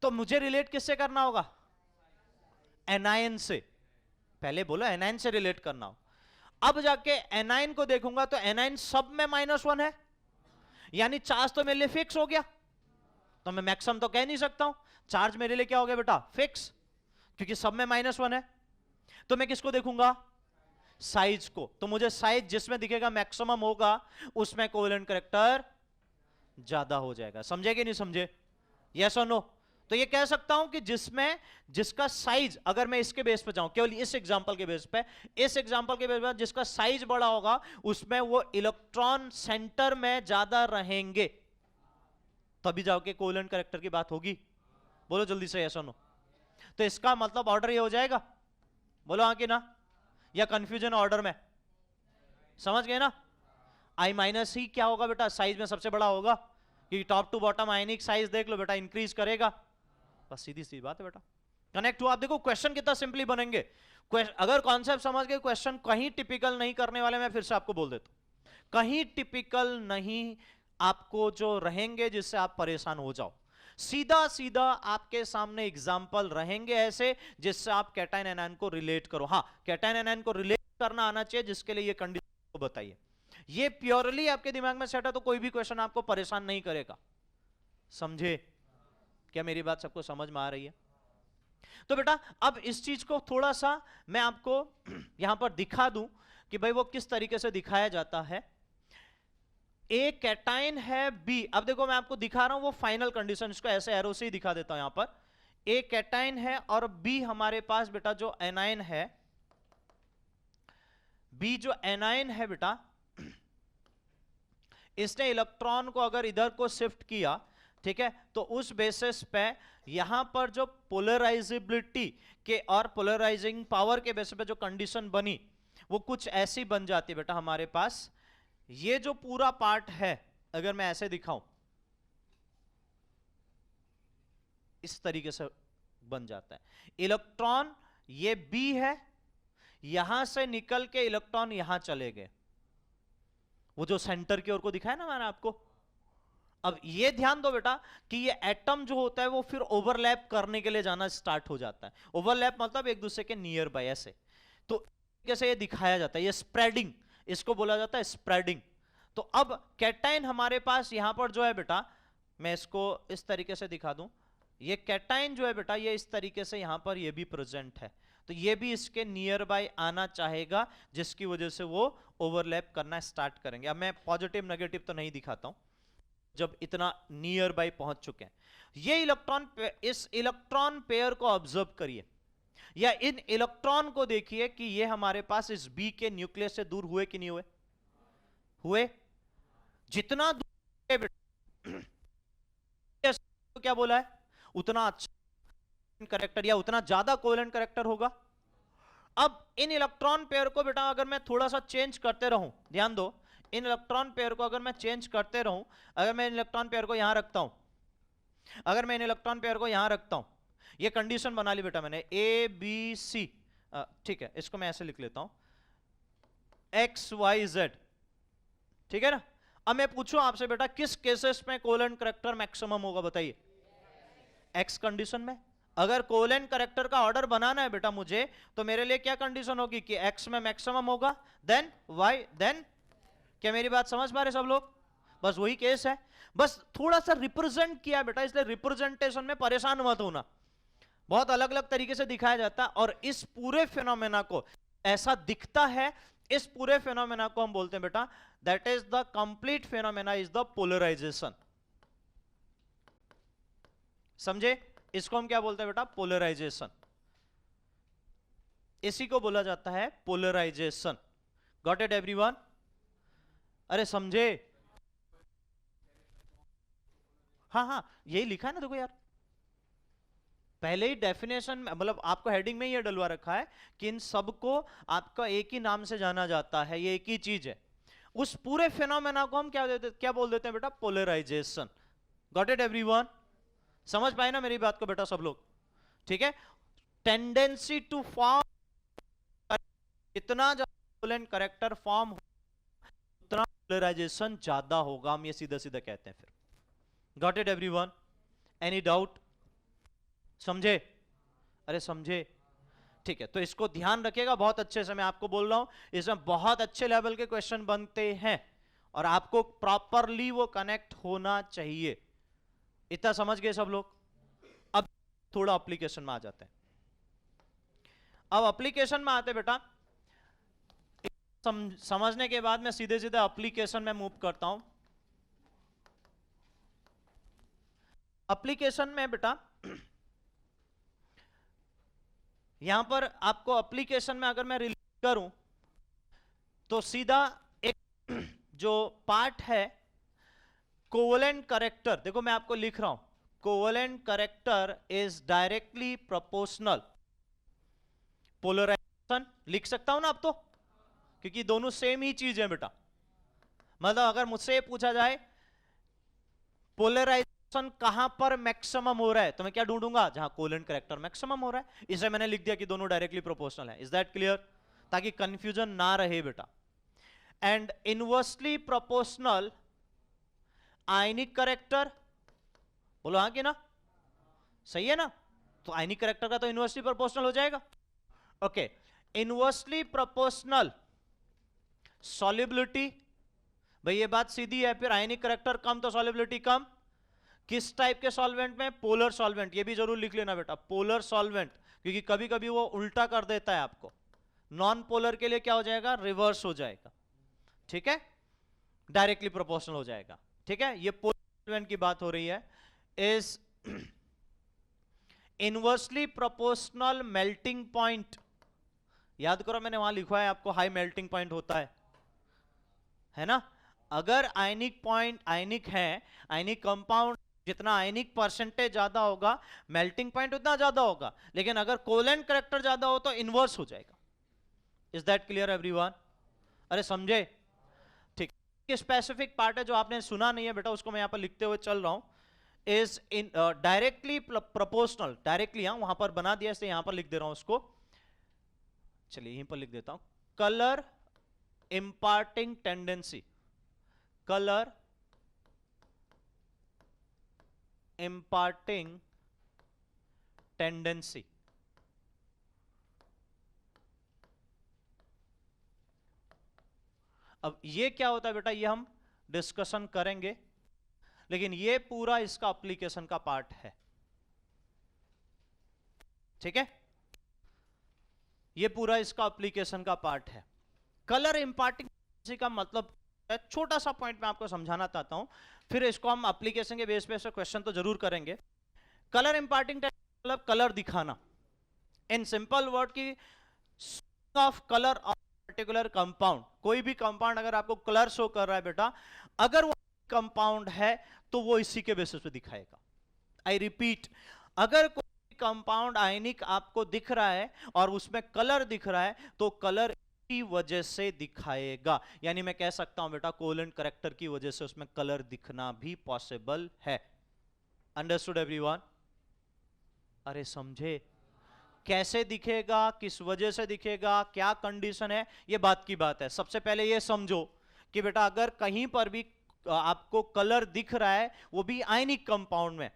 S1: तो मुझे रिलेट किससे करना होगा? एनायन से। पहले बोलो एनायन से रिलेट करना हो। अब जाके एनायन को देखूंगा तो एनायन सब में -1 है, यानी चार्ज तो मेरे लिए फिक्स हो गया। तो मैं मैक्सिमम तो कह नहीं सकता हूं। चार्ज मेरे लिए क्या हो गया बेटा, फिक्स, क्योंकि सब में -1 है। तो मैं किसको देखूंगा, साइज को। तो मुझे साइज जिसमें दिखेगा मैक्सिमम होगा उसमें कोवेलेंट कैरेक्टर ज्यादा हो जाएगा। समझे कि नहीं समझे, यस और नो। तो ये कह सकता हूं कि जिसका साइज, अगर मैं इसके बेस पे जाऊं, केवल इस एग्जांपल के बेस पे, जिसका साइज बड़ा होगा उसमें वो इलेक्ट्रॉन सेंटर में ज्यादा रहेंगे, तभी जाके कोवेलेंट कैरेक्टर की बात होगी। बोलो जल्दी से यस और नो। तो इसका मतलब ऑर्डर ये हो जाएगा, बोलो हाँ कि ना, या कंफ्यूजन ऑर्डर में, समझ गए ना। I- ही क्या होगा बेटा, साइज में सबसे बड़ा होगा, क्योंकि top to bottom ionic size देख लो बेटा, इंक्रीज करेगा। बस सीधी सी बात है बेटा, कनेक्ट हुआ। आप देखो क्वेश्चन कितना सिंपली बनेंगे। अगर कॉन्सेप्ट समझ गए, क्वेश्चन कहीं टिपिकल नहीं करने वाले। मैं फिर से आपको बोल देता हूं, कहीं टिपिकल नहीं आपको जो रहेंगे जिससे आप परेशान हो जाओ। सीधा सीधा आपके सामने एग्जाम्पल रहेंगे ऐसे जिससे आप कैटायन एनायन को रिलेट करो। हाँ, कैटायन एनायन को रिलेट करना आना चाहिए, जिसके लिए ये कंडीशन को बताइए। ये प्योरली आपके दिमाग में सेट है तो कोई भी क्वेश्चन आपको परेशान नहीं करेगा। समझे क्या, मेरी बात सबको समझ में आ रही है। तो बेटा अब इस चीज को थोड़ा सा मैं आपको यहां पर दिखा दूं कि भाई वो किस तरीके से दिखाया जाता है। ए कैटायन है बी, अब देखो मैं आपको दिखा रहा हूं वो फाइनल कंडीशन, इसको ऐसे एरो से ही दिखा देता हूं। यहां पर ए कैटायन है और बी हमारे पास बेटा जो एनायन है, बी जो एनायन है बेटा, इसने इलेक्ट्रॉन को अगर इधर को शिफ्ट किया, ठीक है, तो उस बेसिस पे यहां पर जो पोलराइजेबिलिटी के और पोलराइजिंग पावर के बेसिस पे जो कंडीशन बनी वो कुछ ऐसी बन जाती है बेटा हमारे पास। ये जो पूरा पार्ट है अगर मैं ऐसे दिखाऊं, इस तरीके से बन जाता है। इलेक्ट्रॉन ये बी है, यहां से निकल के इलेक्ट्रॉन यहां चले गए, वो जो सेंटर की ओर को दिखाया ना मैंने आपको। अब ये ध्यान दो बेटा कि ये एटम जो होता है वो फिर ओवरलैप करने के लिए जाना स्टार्ट हो जाता है। ओवरलैप मतलब एक दूसरे के नियर बाय ऐसे। तो कैसे ये दिखाया जाता है, ये स्प्रेडिंग, इसको बोला जाता है स्प्रेडिंग। तो अब कैटायन हमारे पास यहां पर जो है बेटा, मैं इसको इस तरीके से दिखा दूं, ये कैटायन जो है बेटा ये इस तरीके से यहां पर ये भी प्रेजेंट है, तो ये भी इसके नियर बाय आना चाहेगा, जिसकी वजह से वो ओवरलैप करना स्टार्ट करेंगे। अब मैं पॉजिटिव नेगेटिव तो नहीं दिखाता हूं जब इतना नियर बाय पहुंच चुके हैं। ये इलेक्ट्रॉन, इस इलेक्ट्रॉन पेयर को ऑब्जर्व करिए, या इन इलेक्ट्रॉन को देखिए कि ये हमारे पास इस बी के न्यूक्लियस से दूर हुए कि नहीं हुए, हुए। जितना दूर तो क्या बोला है, उतना अच्छा करेक्टर या उतना ज्यादा कोवेलेंट करेक्टर होगा। अब इन इलेक्ट्रॉन पेयर को बेटा अगर मैं थोड़ा सा चेंज करते रहूं, ध्यान दो, इन इलेक्ट्रॉन पेयर को अगर मैं चेंज करते रहूं, अगर मैं इन इलेक्ट्रॉन पेयर को यहां रखता हूं, अगर मैं इन इलेक्ट्रॉन पेयर को यहां रखता हूं, ये कंडीशन बना ली बेटा मैंने ए बी सी, ठीक है, इसको मैं ऐसे लिख लेता हूं एक्स वाई जेड, ठीक है ना। अब मैं पूछूं आपसे बेटा किस केसेस में कोवेलेंट कैरेक्टर मैक्सिमम होगा, बताइए। एक्स कंडीशन में। अगर कोवेलेंट कैरेक्टर का ऑर्डर बनाना है बेटा मुझे, तो मेरे लिए क्या कंडीशन होगी कि एक्स में मैक्सिमम होगा, देन वाई, देन, क्या मेरी बात समझ पा रहे सब लोग। बस वही केस है, बस थोड़ा सा रिप्रेजेंट किया बेटा, इसलिए रिप्रेजेंटेशन में परेशान मत होना, बहुत अलग अलग तरीके से दिखाया जाता है। और इस पूरे फिनोमेना को ऐसा दिखता है, इस पूरे फिनोमेना को हम बोलते हैं बेटा, that is the complete phenomena is the polarisation. समझे, इसको हम क्या बोलते हैं बेटा, पोलराइजेशन। इसी को बोला जाता है पोलराइजेशन। गॉट इट एवरीवन, अरे समझे। हाँ हाँ यही लिखा है ना, देखो यार, पहले ही डेफिनेशन मतलब आपको हेडिंग में ये डलवा रखा है कि इन सबको आपका एक ही नाम से जाना जाता है, ये एक ही चीज है। उस पूरे फिनोमेना को हम क्या बोल देते हैं बेटा, पोलराइजेशन। गॉट इट एवरीवन, समझ पाए ना मेरी बात को बेटा सब लोग, ठीक है। टेंडेंसी टू फॉर्म, इतना ज्यादा कोवेलेंट कैरेक्टर फॉर्म उतना पोलराइजेशन ज्यादा होगा, हम ये सीधा सीधा कहते हैं फिर। Got it everyone, any doubt, समझे, अरे समझे, ठीक है। तो इसको ध्यान रखिएगा बहुत अच्छे से, मैं आपको बोल रहा हूं इसमें बहुत अच्छे लेवल के क्वेश्चन बनते हैं और आपको प्रॉपरली वो कनेक्ट होना चाहिए। इतना समझ गए सब लोग? अब थोड़ा एप्लीकेशन में आ जाते हैं। अब एप्लीकेशन में आते बेटा, समझने के बाद मैं सीधे सीधे एप्लीकेशन में मूव करता हूं। एप्लीकेशन में बेटा यहां पर आपको एप्लीकेशन में अगर मैं रिलीज करूं तो सीधा एक जो पार्ट है कोवेलेंट करेक्टर, देखो मैं आपको लिख रहा हूं, covalent character is directly proportional polarisation. लिख सकता हूं ना अब तो, क्योंकि दोनों सेम ही चीज है बेटा। मतलब अगर मुझसे पूछा जाए पोलराइजेशन कहां पर मैक्सिमम हो रहा है, तो मैं क्या ढूंढूंगा? जहां कोवेलेंट करेक्टर मैक्सिमम हो रहा है। इसे मैंने लिख दिया कि दोनों डायरेक्टली प्रोपोर्शनल है। Is that clear? ताकि कंफ्यूजन ना रहे बेटा। And inversely proportional ionic character, बोलो हाँ कि ना? सही है ना? तो आयनिक करेक्टर का तो इनवर्सली प्रोपोर्शनल हो जाएगा। ओके, इनवर्सली प्रोपोर्शनल सॉल्युबिलिटी, भाई ये बात सीधी है। फिर आयनिक करेक्टर कम तो सॉल्युबिलिटी कम। किस टाइप के सॉल्वेंट में? Polar solvent. ये भी जरूर लिख लेना बेटा, पोलर सॉल्वेंट, क्योंकि कभी कभी वो उल्टा कर देता है आपको। नॉन पोलर के लिए क्या हो जाएगा? रिवर्स हो जाएगा। ठीक है, डायरेक्टली प्रोपोर्शनल हो जाएगा। ठीक है, ये पोलर सॉल्वेंट की बात हो रही है। Is inversely proportional melting point, याद करो मैंने वहां लिखा है आपको हाई मेल्टिंग पॉइंट होता है ना? अगर आयनिक पॉइंट आयनिक है, आयनिक कंपाउंड जितना आयनिक परसेंटेज ज्यादा होगा मेल्टिंग पॉइंट उतना ज्यादा होगा। लेकिन अगर कोवेलेंट करेक्टर ज्यादा हो तो इनवर्स हो जाएगा। Is that clear everyone? अरे समझे? ठीक, स्पेसिफिक पार्ट है जो आपने सुना नहीं है बेटा, उसको मैं यहां पर लिखते हुए चल रहा हूं। Is in directly proportional, directly वहां पर बना दिया, इसलिए यहां पर लिख दे रहा हूं उसको। चलिए यहीं पर लिख देता हूं, colour imparting tendency, colour imparting tendency. अब ये क्या होता है बेटा, ये हम डिस्कशन करेंगे, लेकिन ये पूरा इसका एप्लीकेशन का पार्ट है। ठीक है, ये पूरा इसका एप्लीकेशन का पार्ट है। कलर इंपार्टिंग टेंडेंसी का मतलब छोटा सा पॉइंट मैं आपको समझाना चाहता हूं, फिर इसको हम एप्लीकेशन के बेस पे क्वेश्चन तो जरूर करेंगे। कलर इंपार्टिंग टेंडेंसी मतलब कलर दिखाना। इन सिंपल वर्ड की of colour of particular compound, कोई भी कंपाउंड अगर आपको कलर शो कर रहा है बेटा, अगर वो कंपाउंड है तो वो इसी के बेसिस पे दिखाएगा। आई रिपीट, अगर कोई कंपाउंड आयनिक आपको दिख रहा है और उसमें कलर दिख रहा है तो कलर की वजह से दिखाएगा। यानी मैं कह सकता हूं बेटा कोवेलेंट करेक्टर की वजह से उसमें कलर दिखना भी पॉसिबल है। Understood everyone? अरे समझे? कैसे दिखेगा, किस वजह से दिखेगा, क्या कंडीशन है, ये बात की बात है। सबसे पहले ये समझो कि बेटा अगर कहीं पर भी आपको कलर दिख रहा है, वो भी आयनिक कंपाउंड में,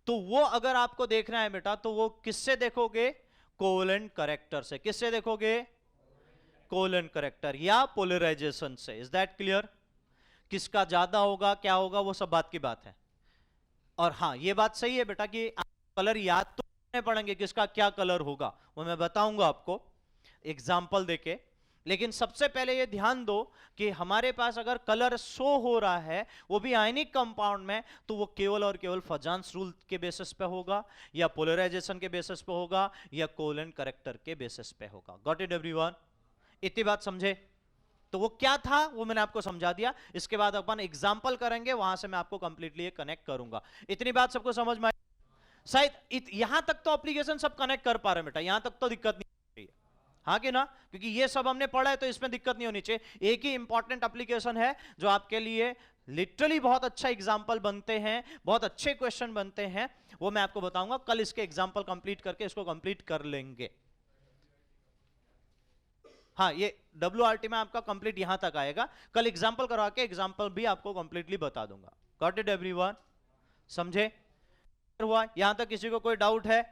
S1: तो वो अगर आपको देखना है बेटा तो वो किससे देखोगे? कोवेलेंट करेक्टर से। किससे देखोगे? कोवेलेंट करेक्टर या पोलराइजेशन से। Is that clear? किसका ज्यादा होगा, क्या होगा, वो सब बात की बात है। और हां ये बात सही है बेटा कि कलर याद तो पड़ेंगे, किसका क्या कलर होगा वो मैं बताऊंगा आपको एग्जाम्पल देके। लेकिन सबसे पहले ये ध्यान दो कि हमारे पास अगर कलर शो हो रहा है वो भी आयनिक कंपाउंड में, तो वो केवल और केवल फजान्स रूल के बेसिस पे होगा, या पोलराइजेशन के बेसिस पे होगा, या कोवेलेंट करेक्टर के बेसिस पे होगा। Got it everyone? इतनी बात समझे? तो वो क्या था वो मैंने आपको समझा दिया। इसके बाद अपन एग्जाम्पल करेंगे, वहां से मैं आपको कंप्लीटली कनेक्ट करूंगा। इतनी बात सबको समझ में आई? शायद यहां तक तो एप्लीकेशन सब कनेक्ट कर पा रहे हैं बेटा, यहां तक तो दिक्कत नहीं है, हाँ कि ना? क्योंकि ये सब हमने पढ़ा है तो इसमें दिक्कत नहीं होनी चाहिए। एक ही इंपॉर्टेंट एप्लीकेशन है जो आपके लिए लिटरली बहुत अच्छा एग्जाम्पल बनते हैं, बहुत अच्छे क्वेश्चन बनते हैं, वो मैं आपको बताऊंगा। कल इसके एग्जाम्पल कंप्लीट करके इसको कंप्लीट कर लेंगे। हाँ, ये WRT में आपका कंप्लीट यहां तक आएगा, कल एग्जाम्पल करवा के एग्जाम्पल भी आपको कंप्लीटली बता दूंगा। Got it everyone? समझे? हुआ? यहां तक किसी को कोई डाउट है?